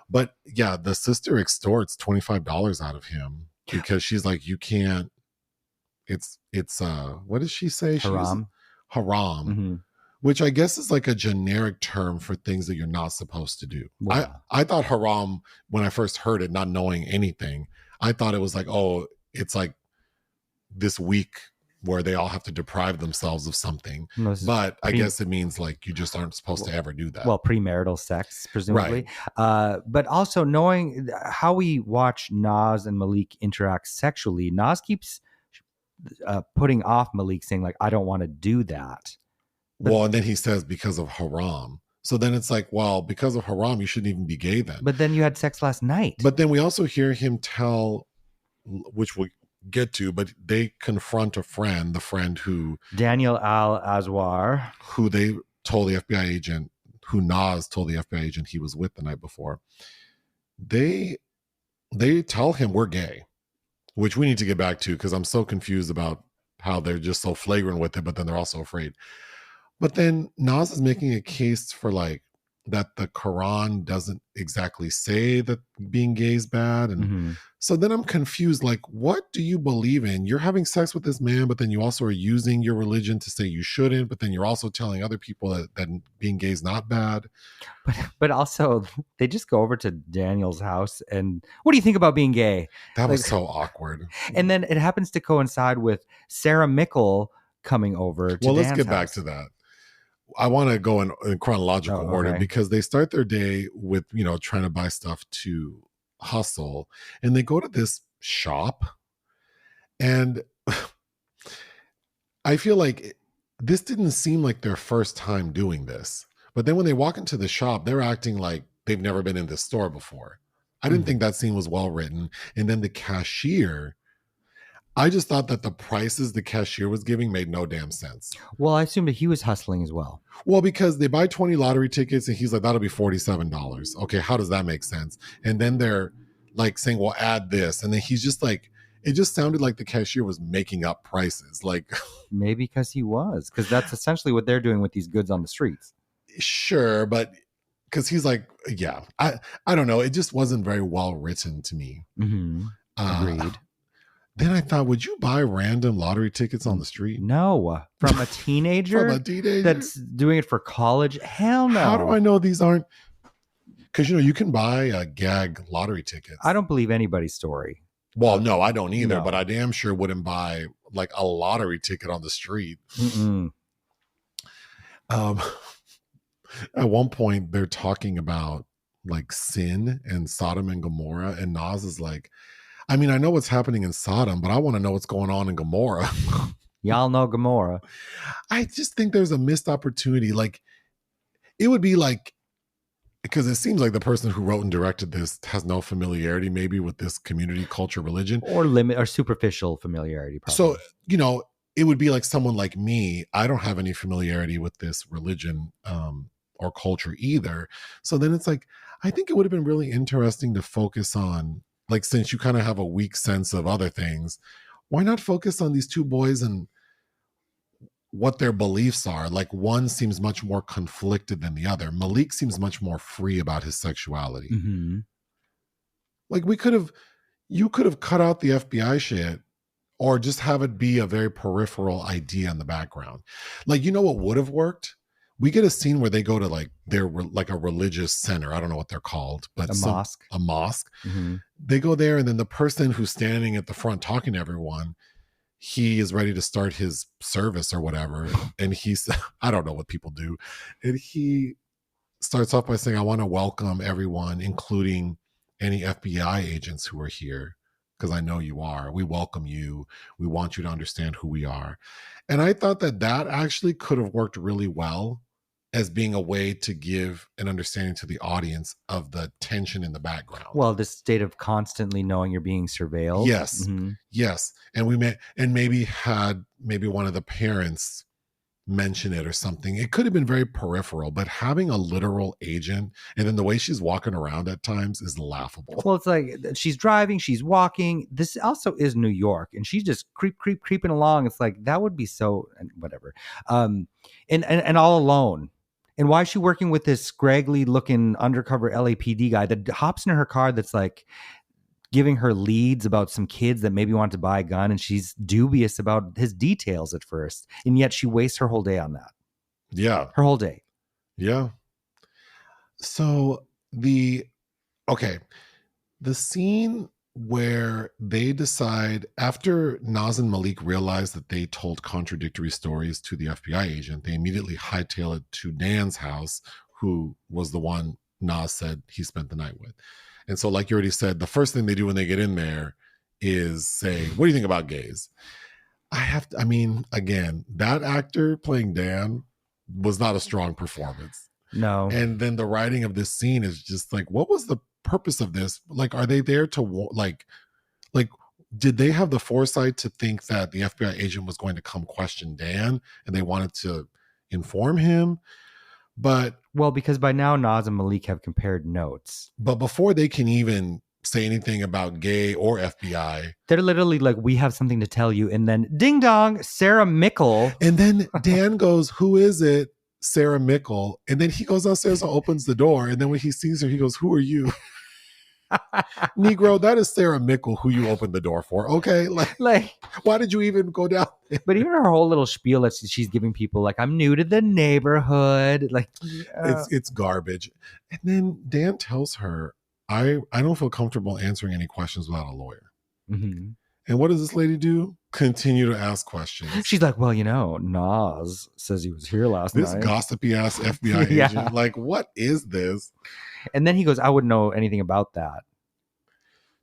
But yeah, the sister extorts $25 out of him because she's like, you can't. It's what does she say? Haram. Mm-hmm. Which I guess is like a generic term for things that you're not supposed to do. Wow. I thought haram, when I first heard it, not knowing anything, I thought it was like, oh, it's like this week where they all have to deprive themselves of something. No, but I guess it means like you just aren't supposed to ever do that. Well, premarital sex, presumably. Right. But also knowing how we watch Naz and Malik interact sexually, Naz keeps putting off Malik, saying like, I don't want to do that. Well, and then he says because of haram. So then it's like, well, because of haram, you shouldn't even be gay then. But then you had sex last night. But then we also hear him tell, which we'll get to, but they confront a friend, the friend who... Daniel Al-Azwar. Who they told the FBI agent, who Naz told the FBI agent he was with the night before. They tell him we're gay, which we need to get back to because I'm so confused about how they're just so flagrant with it, but then they're also afraid. But then Naz is making a case for like that the Quran doesn't exactly say that being gay is bad. And so then I'm confused, like, what do you believe in? You're having sex with this man, but then you also are using your religion to say you shouldn't, but then you're also telling other people that being gay is not bad. But also they just go over to Daniel's house and what do you think about being gay? That was so awkward. And then it happens to coincide with Sarah Mickle coming over to let's Dan's get house. back to that. I want to go in chronological order because they start their day with, trying to buy stuff to hustle. And they go to this shop. And I feel like this didn't seem like their first time doing this. But then when they walk into the shop, they're acting like they've never been in this store before. I didn't think that scene was well written. And then the cashier... I just thought that the prices the cashier was giving made no damn sense. Well, I assumed that he was hustling as well. Well, because they buy 20 lottery tickets and he's like, that'll be $47. Okay, how does that make sense? And then they're like saying, well, add this. And then he's just like, it just sounded like the cashier was making up prices. Like maybe because he was, because that's essentially what they're doing with these goods on the streets. Sure, but because he's like, yeah, I don't know. It just wasn't very well written to me. Agreed. Then I thought, would you buy random lottery tickets on the street? No. From a teenager? From a teenager? That's doing it for college? Hell no. How do I know these aren't? Because, you can buy a gag lottery ticket. I don't believe anybody's story. Well, no, I don't either. No. But I damn sure wouldn't buy like a lottery ticket on the street. At one point, they're talking about like sin and Sodom and Gomorrah. And Naz is like, I mean, I know what's happening in Sodom, but I want to know what's going on in Gomorrah. Y'all know Gomorrah. I just think there's a missed opportunity. Like, it would be like, because it seems like the person who wrote and directed this has no familiarity maybe with this community, culture, religion. Or superficial familiarity, probably. So, it would be like someone like me. I don't have any familiarity with this religion or culture either. So then it's like, I think it would have been really interesting to focus on, like, since you kind of have a weak sense of other things, why not focus on these two boys and what their beliefs are? Like, one seems much more conflicted than the other. Malik seems much more free about his sexuality. Like, you could have cut out the FBI shit or just have it be a very peripheral idea in the background. Like, what would have worked? We get a scene where they go to like like a religious center. I don't know what they're called, but mosque. A mosque. They go there, and then the person who's standing at the front talking to everyone, he is ready to start his service or whatever. And he's, I don't know what people do. And he starts off by saying, I want to welcome everyone, including any FBI agents who are here, because I know you are. We welcome you. We want you to understand who we are. And I thought that actually could have worked really well as being a way to give an understanding to the audience of the tension in the background. Well, this state of constantly knowing you're being surveilled. Yes. Yes. And maybe had one of the parents mention it or something. It could have been very peripheral, but having a literal agent and then the way she's walking around at times is laughable. Well, it's like she's driving, she's walking. This also is New York, and she's just creeping along. It's like, that would be so whatever. And all alone. And why is she working with this scraggly looking undercover LAPD guy that hops in her car that's like giving her leads about some kids that maybe want to buy a gun, and she's dubious about his details at first, and yet she wastes her whole day on that. Yeah. Her whole day. Yeah. So the scene where they decide, after Naz and Malik realize that they told contradictory stories to the FBI agent, they immediately hightail it to Dan's house, who was the one Naz said he spent the night with. And so, like you already said, the first thing they do when they get in there is say, what do you think about gays? Again, that actor playing Dan was not a strong performance. No. And then the writing of this scene is just like, what was the purpose of this? Like, are they there to like did they have the foresight to think that the FBI agent was going to come question Dan and they wanted to inform him? But well, because by now Naz and Malik have compared notes. But before they can even say anything about gay or FBI, they're literally like, we have something to tell you. And then ding dong, Sarah Mickle. And then Dan goes, who is it? Sarah Mickle. And then he goes downstairs and opens the door. And then when he sees her, he goes, who are you? Negro, that is Sarah Mickle who you opened the door for. Okay. Like why did you even go down there? But even her whole little spiel that she's giving people, like, I'm new to the neighborhood. Like it's garbage. And then Dan tells her, I don't feel comfortable answering any questions without a lawyer. Mm-hmm. And what does this lady do? Continue to ask questions. She's like, well, Naz says he was here last night. This gossipy ass FBI agent. Like, what is this? And then he goes, I wouldn't know anything about that.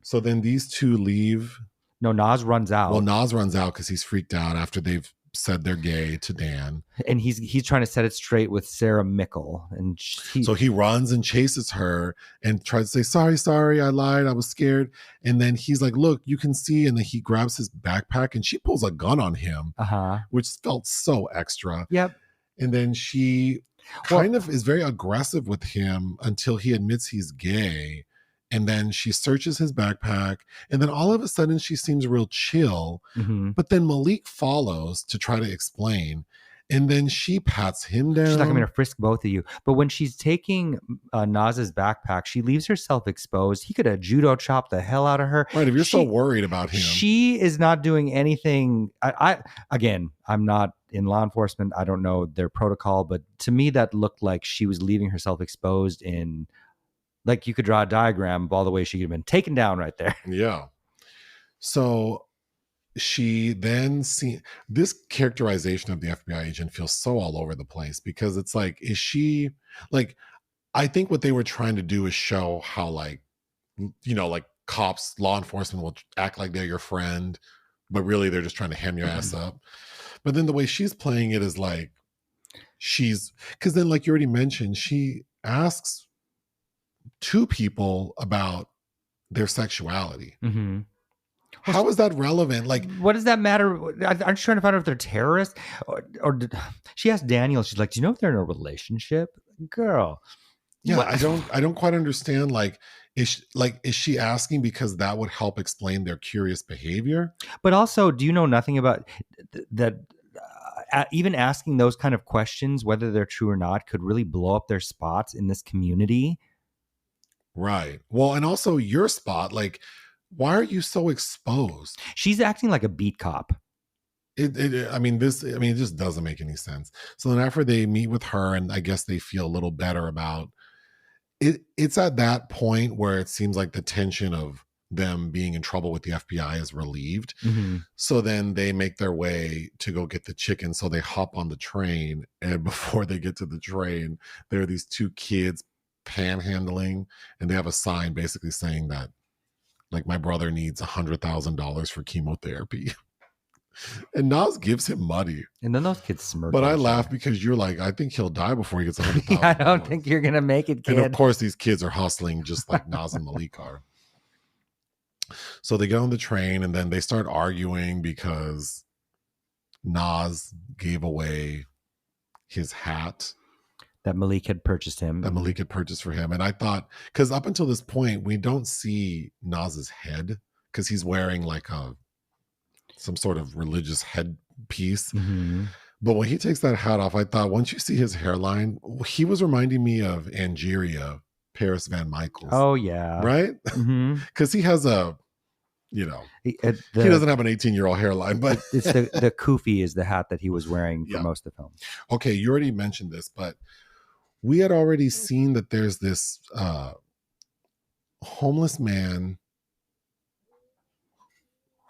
So then these two leave. No, Naz runs out. Well, Naz runs out because he's freaked out after they've said they're gay to Dan. And he's trying to set it straight with Sarah Mickle. And so he runs and chases her and tries to say, sorry, I lied. I was scared. And then he's like, look, you can see. And then he grabs his backpack and she pulls a gun on him, which felt so extra. Yep. And then she kind of is very aggressive with him until he admits he's gay. And then she searches his backpack. And then all of a sudden she seems real chill. Mm-hmm. But then Malik follows to try to explain. And then she pats him down. She's like, I'm going to frisk both of you. But when she's taking Naz's backpack, she leaves herself exposed. He could have judo chopped the hell out of her. Right, if you're so worried about him. She is not doing anything. Again, I'm not in law enforcement. I don't know their protocol. But to me, that looked like she was leaving herself exposed in, like you could draw a diagram of all the way she could have been taken down right there. Yeah. So she then this characterization of the FBI agent feels so all over the place because it's like, is she like, I think what they were trying to do is show how like cops, law enforcement will act like they're your friend, but really they're just trying to hem your ass up. But then the way she's playing it is like, because then like you already mentioned, she asks two people about their sexuality. Mm-hmm. How is that relevant? Like, what does that matter? Aren't you trying to find out if they're terrorists? Or she asked Daniel, she's like, do you know if they're in a relationship? Girl. Yeah, what? I don't quite understand. Like, is she asking because that would help explain their curious behavior? But also, do you know nothing about that? Even asking those kind of questions, whether they're true or not, could really blow up their spots in this community. Right. Well, and also your spot, like, why are you so exposed? She's acting like a beat cop. It just doesn't make any sense. So then after they meet with her and I guess they feel a little better about it, it's at that point where it seems like the tension of them being in trouble with the FBI is relieved. Mm-hmm. So then they make their way to go get the chicken. So they hop on the train. And before they get to the train, there are these two kids panhandling and they have a sign basically saying that, like, my brother needs $100,000 for chemotherapy. And Naz gives him money. And then those kids smirk. But I laugh because you're like, I think he'll die before he gets $100,000. Yeah, I don't think you're going to make it, kid. And of course, these kids are hustling just like Naz and Malik are. So they get on the train and then they start arguing because Naz gave away his hat. That Malik had purchased him. That Malik had purchased for him. And I thought, because up until this point, we don't see Naz's head because he's wearing like some sort of religious headpiece. Mm-hmm. But when he takes that hat off, I thought once you see his hairline, he was reminding me of Angeria, Paris Van Michaels. Oh, yeah. Right? Because he has he doesn't have an 18-year-old hairline, but it's the kufi is the hat that he was wearing for most of the film. Okay, you already mentioned this, but we had already seen that there's this homeless man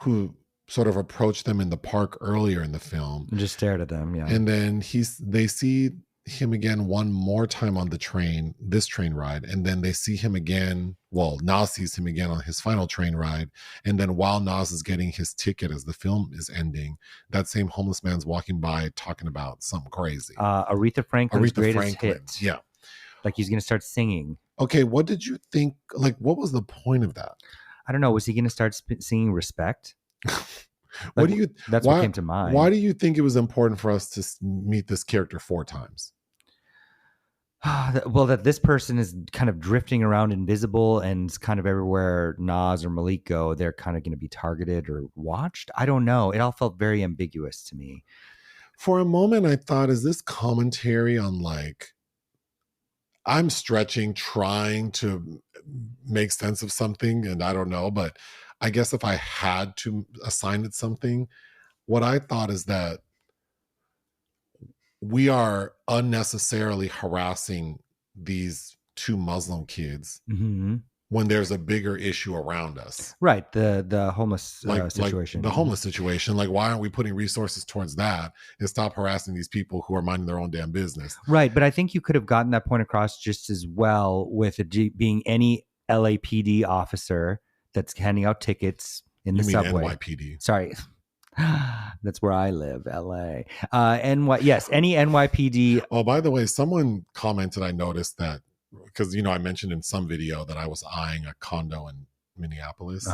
who sort of approached them in the park earlier in the film. And just stared at them, yeah. And then they see him again one more time on this train ride, and then they see him again. Well, Naz sees him again on his final train ride, and then while Naz is getting his ticket as the film is ending, that same homeless man's walking by talking about something crazy. Aretha Franklin's greatest hit. Yeah. Like he's going to start singing. Okay, what did you think? Like, what was the point of that? I don't know. Was he going to start singing Respect? What do you? That's what came to mind. Why do you think it was important for us to meet this character 4 times? Well, that this person is kind of drifting around invisible and kind of everywhere Naz or Malik go, they're kind of going to be targeted or watched. I don't know. It all felt very ambiguous to me. For a moment, I thought, is this commentary on like, I'm stretching, trying to make sense of something, and I don't know, but I guess if I had to assign it something, what I thought is that we are unnecessarily harassing these 2 Muslim kids when there's a bigger issue around us. Right. The homeless situation. Like the homeless situation. Like, why aren't we putting resources towards that and stop harassing these people who are minding their own damn business? Right. But I think you could have gotten that point across just as well with it being any LAPD officer that's handing out tickets in the subway. NYPD. Sorry. That's where I live, LA. Yes, any NYPD. Oh, by the way, someone commented, I noticed that, because, I mentioned in some video that I was eyeing a condo in Minneapolis.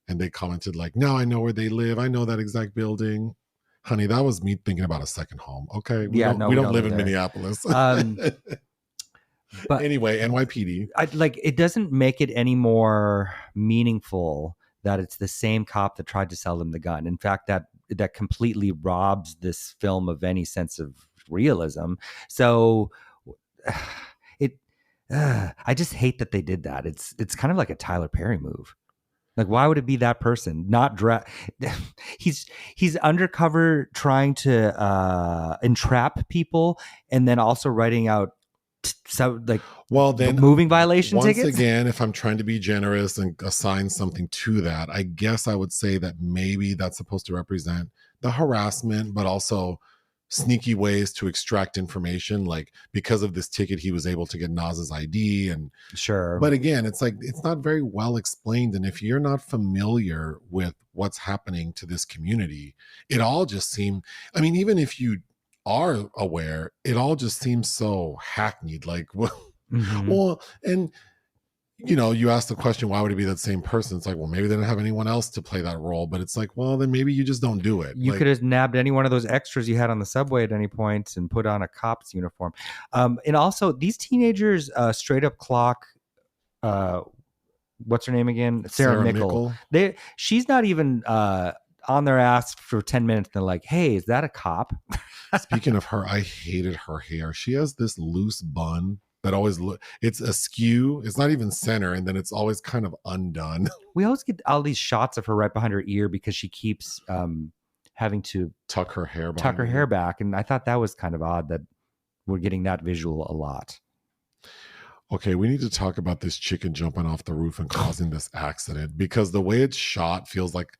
And they commented like, now I know where they live. I know that exact building. Honey, that was me thinking about a second home. Okay. We don't live in Minneapolis. But anyway, NYPD. It doesn't make it any more meaningful that it's the same cop that tried to sell them the gun. In fact, that completely robs this film of any sense of realism. So I just hate that they did that. It's kind of like a Tyler Perry move. Like, why would it be that person? He's undercover trying to entrap people, and then also writing out moving violation tickets. Once again, if I'm trying to be generous and assign something to that, I guess I would say that maybe that's supposed to represent the harassment, but also sneaky ways to extract information. Like, because of this ticket, he was able to get Naz's ID. And sure. But again, it's like, it's not very well explained. And if you're not familiar with what's happening to this community, it all just seemed, even if you are aware, it all just seems so hackneyed. Like, well, and you ask the question, why would it be that same person? It's like, well, maybe they didn't have anyone else to play that role, but it's like, well, then maybe you just don't do it. You could have nabbed any one of those extras you had on the subway at any point and put on a cop's uniform. And also, these teenagers straight up clock, what's her name again? Sarah Mickle. She's not even on their ass for 10 minutes. They're like, hey, is that a cop? Speaking of her, I hated her hair. She has this loose bun that always it's askew. It's not even center, and then it's always kind of undone. We always get all these shots of her right behind her ear because she keeps having to tuck her hair back, and I thought that was kind of odd that we're getting that visual a lot. Okay, we need to talk about this chicken jumping off the roof and causing this accident, because the way it's shot feels like,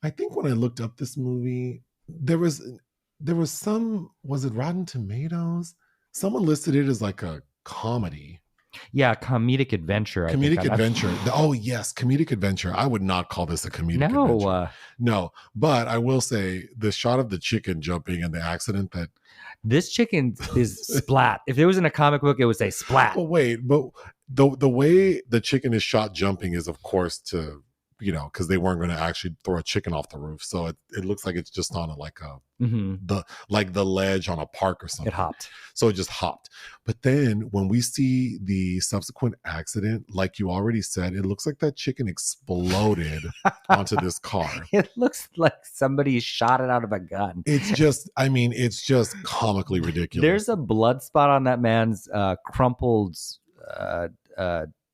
I think when I looked up this movie, there was some, was it Rotten Tomatoes? Someone listed it as like a comedy. Yeah, comedic adventure. Comedic adventure. Oh, yes, comedic adventure. I would not call this a comedic adventure. No, but I will say the shot of the chicken jumping and the accident that... This chicken is splat. If it was in a comic book, it would say splat. But wait, but the way the chicken is shot jumping is, of course, to... because they weren't going to actually throw a chicken off the roof, so it looks like it's just on the ledge on a park or something. It hopped, so it just hopped. But then when we see the subsequent accident, like you already said, it looks like that chicken exploded onto this car. It looks like somebody shot it out of a gun. It's just comically ridiculous. There's a blood spot on that man's crumpled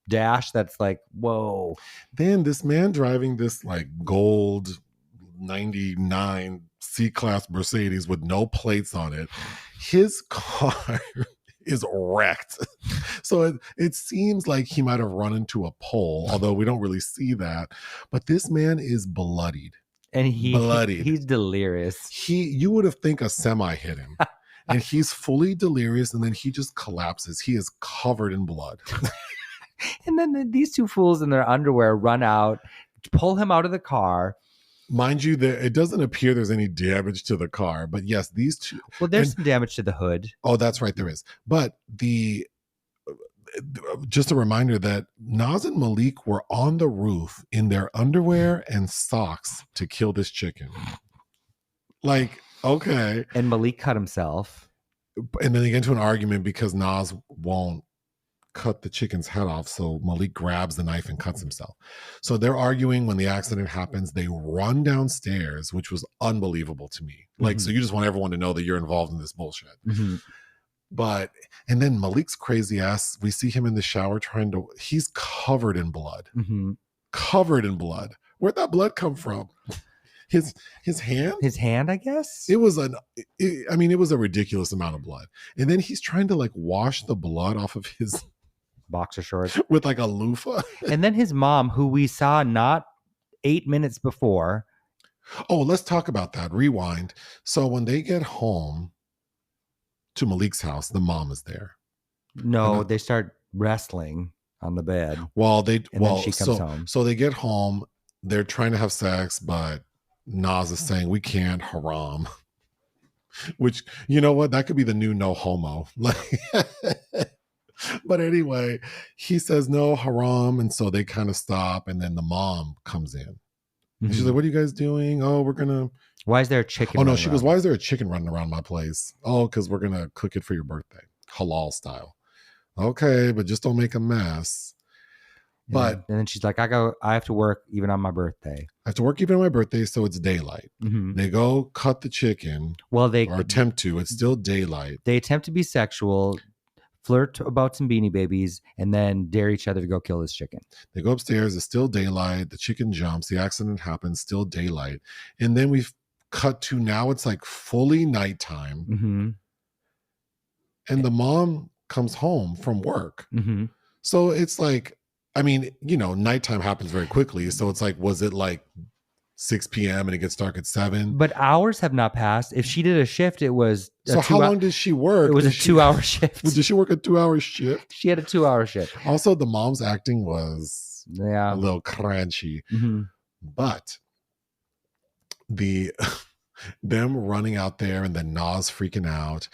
dash that's like, whoa. Then this man driving this like gold 99 C-Class Mercedes with no plates on it, his car is wrecked. So it seems like he might have run into a pole, although we don't really see that. But this man is bloodied. And bloodied. He's delirious. You would have think a semi hit him. And he's fully delirious, and then he just collapses. He is covered in blood. And then these two fools in their underwear run out, pull him out of the car. Mind you, it doesn't appear there's any damage to the car, but yes, these two. Well, there's some damage to the hood. Oh, that's right, there is. But just a reminder that Naz and Malik were on the roof in their underwear and socks to kill this chicken. Like, okay. And Malik cut himself. And then they get into an argument because Naz won't cut the chicken's head off. So Malik grabs the knife and cuts himself. So they're arguing. When the accident happens, they run downstairs, which was unbelievable to me. Like, so you just want everyone to know that you're involved in this bullshit. Mm-hmm. And then Malik's crazy ass, we see him in the shower he's covered in blood. Mm-hmm. Covered in blood. Where'd that blood come from? His hand? His hand, I guess? It was a ridiculous amount of blood. And then he's trying to like wash the blood off of his boxer shorts with like a loofah. And then his mom, who we saw not 8 minutes before. Oh, let's talk about that. Rewind. So when they get home to Malik's house, the mom is there. No, they start wrestling on the bed. Then she comes home. So they get home, they're trying to have sex, but Naz is saying we can't, haram. Which, you know what? That could be the new no homo. But anyway, he says no, haram, and so they kind of stop, and then the mom comes in. And she's like, "What are you guys doing? Oh, we're gonna." Why is there a chicken? Oh no, she goes, "Why is there a chicken running around my place?" Oh, because we're gonna cook it for your birthday, halal style. Okay, but just don't make a mess. But and then she's like, I have to work even on my birthday. I have to work even on my birthday, so it's daylight. Mm-hmm. They go cut the chicken. Well, they attempt to. It's still daylight. They attempt to be sexual, flirt about some Beanie Babies, and then dare each other to go kill this chicken. They go upstairs. It's still daylight. The chicken jumps. The accident happens. Still daylight. And then we've cut to now. It's like fully nighttime. Mm-hmm. And the mom comes home from work. Mm-hmm. So it's like, I mean, nighttime happens very quickly. So it's like, was it like 6 p.m. and it gets dark at 7? But hours have not passed. If she did a shift, it was so how long did she work? It was a 2-hour shift. Did she work a 2-hour shift? She had a 2-hour shift. Also, the mom's acting was a little crunchy. Mm-hmm. But them running out there and then Naz freaking out.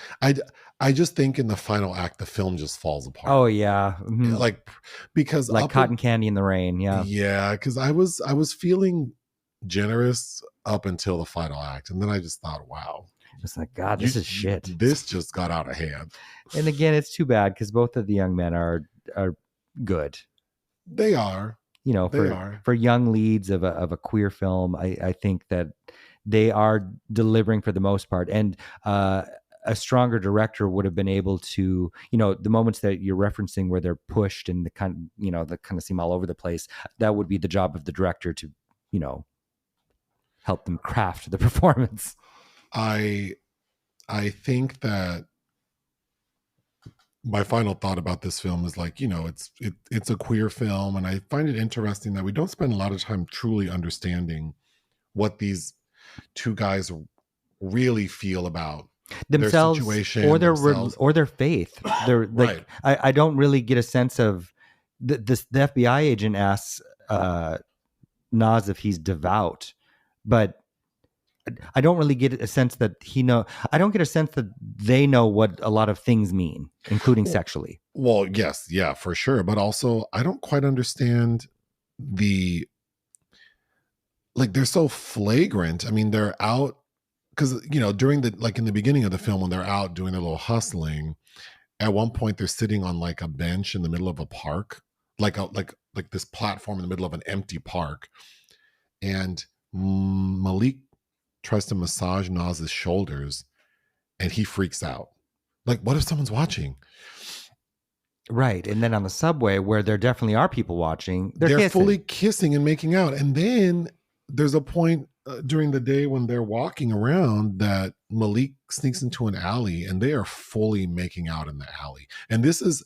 I just think in the final act, the film just falls apart. Oh yeah. Mm-hmm. Because like cotton candy in the rain. Yeah. Yeah. Because I was feeling generous up until the final act. And then I just thought, wow. It's like, God, this is shit. This just got out of hand. And again, it's too bad because both of the young men are good. They are. For young leads of a queer film, I think that they are delivering for the most part. And a stronger director would have been able to, the moments that you're referencing where they're pushed and the kind of seem all over the place, that would be the job of the director to, help them craft the performance. I think that my final thought about this film is like, it's a queer film, and I find it interesting that we don't spend a lot of time truly understanding what these two guys really feel about themselves, their situation or their faith. They're like, right. I don't really get a sense of the FBI agent asks Naz if he's devout, but I don't really get a sense that I don't get a sense that they know what a lot of things mean, including sexually. Well, yes, yeah, for sure. But also, I don't quite understand they're so flagrant. I mean, they're out because, during in the beginning of the film, when they're out doing their little hustling, at one point they're sitting on like a bench in the middle of a park, like this platform in the middle of an empty park. And Malik tries to massage Naz's shoulders and he freaks out. Like, what if someone's watching? Right. And then on the subway, where there definitely are people watching, they're fully kissing and making out. And then there's a point during the day when they're walking around that Malik sneaks into an alley and they are fully making out in the alley. And this is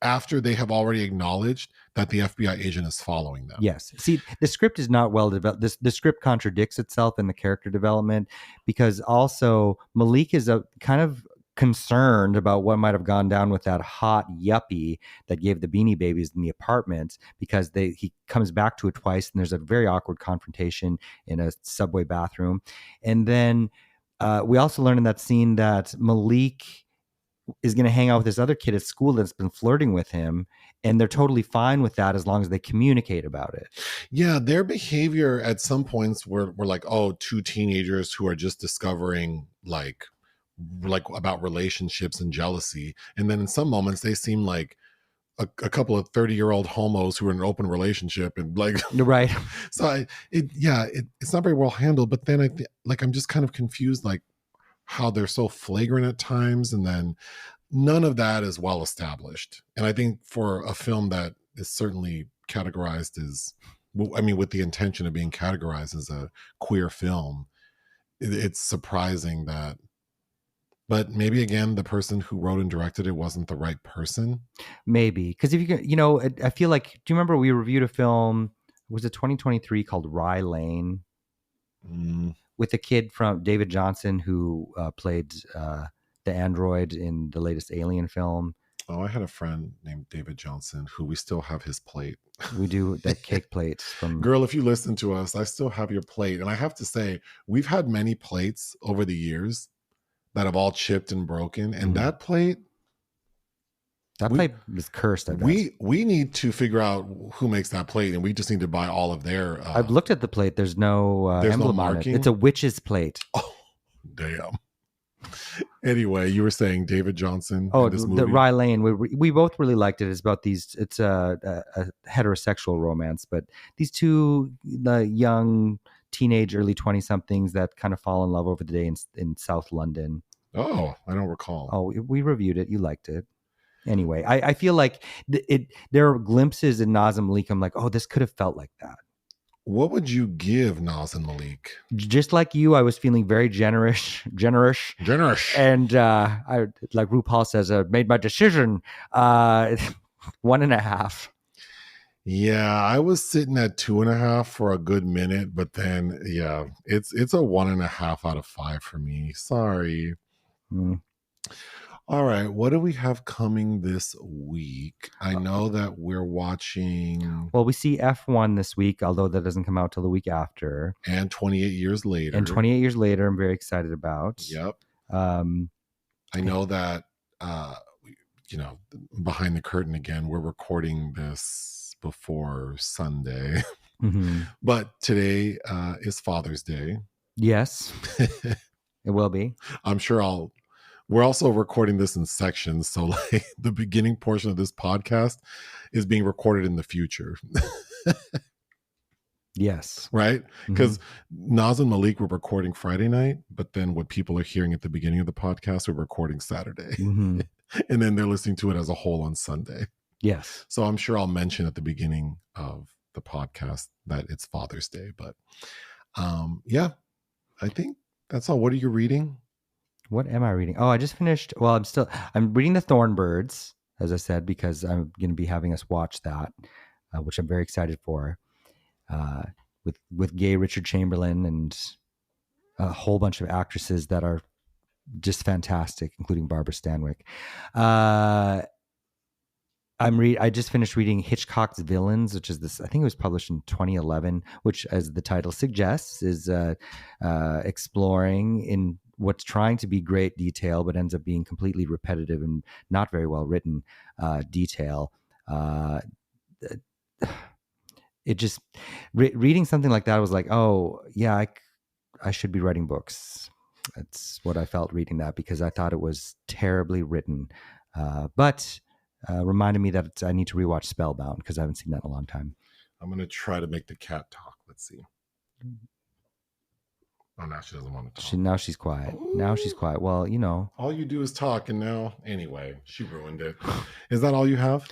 after they have already acknowledged that the FBI agent is following them. Yes. See, the script is not well developed. The script contradicts itself in the character development, because also Malik is a kind of concerned about what might have gone down with that hot yuppie that gave the Beanie Babies in the apartment, because he comes back to it twice, and there's a very awkward confrontation in a subway bathroom. And then we also learn in that scene that Malik is going to hang out with this other kid at school that's been flirting with him, and they're totally fine with that as long as they communicate about it. Yeah, their behavior at some points were like, oh, two teenagers who are just discovering like about relationships and jealousy. And then in some moments they seem like a couple of 30-year-old homos who are in an open relationship, and like, right. So it's not very well handled. But then I'm just kind of confused, like how they're so flagrant at times, and then none of that is well established. And I think for a film that is certainly categorized as, I mean, with the intention of being categorized as a queer film, it's surprising that. But maybe, again, the person who wrote and directed it wasn't the right person. Maybe. Because if I feel like, do you remember we reviewed a film, was it 2023, called Rye Lane? With a kid from David Johnson who played the android in the latest Alien film. Oh, I had a friend named David Johnson who we still have his plate. We do, that cake plate from... Girl, if you listen to us, I still have your plate. And I have to say, we've had many plates over the years that have all chipped and broken, and that plate is cursed. I guess. We need to figure out who makes that plate, and we just need to buy all of their. I've looked at the plate. There's no emblem on it. It's a witch's plate. Oh, damn. Anyway, you were saying David Johnson. Oh, in this movie? The Rye Lane. We both really liked it. It's about these. It's a heterosexual romance, but these two young teenage, early 20-somethings that kind of fall in love over the day in South London. Oh, I don't recall. Oh, we reviewed it. You liked it. Anyway, I feel like there are glimpses in Naz and Malik. I'm like, oh, this could have felt like that. What would you give Naz and Malik? Just like you, I was feeling very generous. And I, like RuPaul says, I made my decision. 1.5. Yeah, I was sitting at 2.5 for a good minute, but then yeah, it's a 1.5 out of 5 for me. Sorry. All right, what do we have coming this week? I know that we're watching. Well, we see F1 this week, although that doesn't come out till the week after. And 28 Years Later. And 28 Years Later, I'm very excited about. Yep. I know that behind the curtain again, we're recording this before Sunday, but today is Father's Day. Yes, it will be. I'm sure we're also recording this in sections, so like the beginning portion of this podcast is being recorded in the future. Yes, right, because Naz and Malik were recording Friday night, but then what people are hearing at the beginning of the podcast, we're recording Saturday, and then they're listening to it as a whole on Sunday. Yes. So I'm sure I'll mention at the beginning of the podcast that it's Father's Day. But yeah, I think that's all. What are you reading? What am I reading? Oh, I just finished. Well, I'm reading The Thornbirds, as I said, because I'm going to be having us watch that, which I'm very excited for, with gay Richard Chamberlain and a whole bunch of actresses that are just fantastic, including Barbara Stanwyck. I just finished reading Hitchcock's Villains, which is this, I think it was published in 2011, which, as the title suggests, is exploring in what's trying to be great detail, but ends up being completely repetitive and not very well written detail. It just, reading something like that, I was like, oh, yeah, I should be writing books. That's what I felt reading that, because I thought it was terribly written. But reminded me that I need to rewatch Spellbound, because I haven't seen that in a long time. I'm going to try to make the cat talk. Let's see. Oh, now she doesn't want to talk. Now she's quiet. Ooh. Now she's quiet. Well, all you do is talk, and now, anyway, she ruined it. Is that all you have?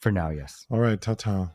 For now, yes. All right, ta-ta.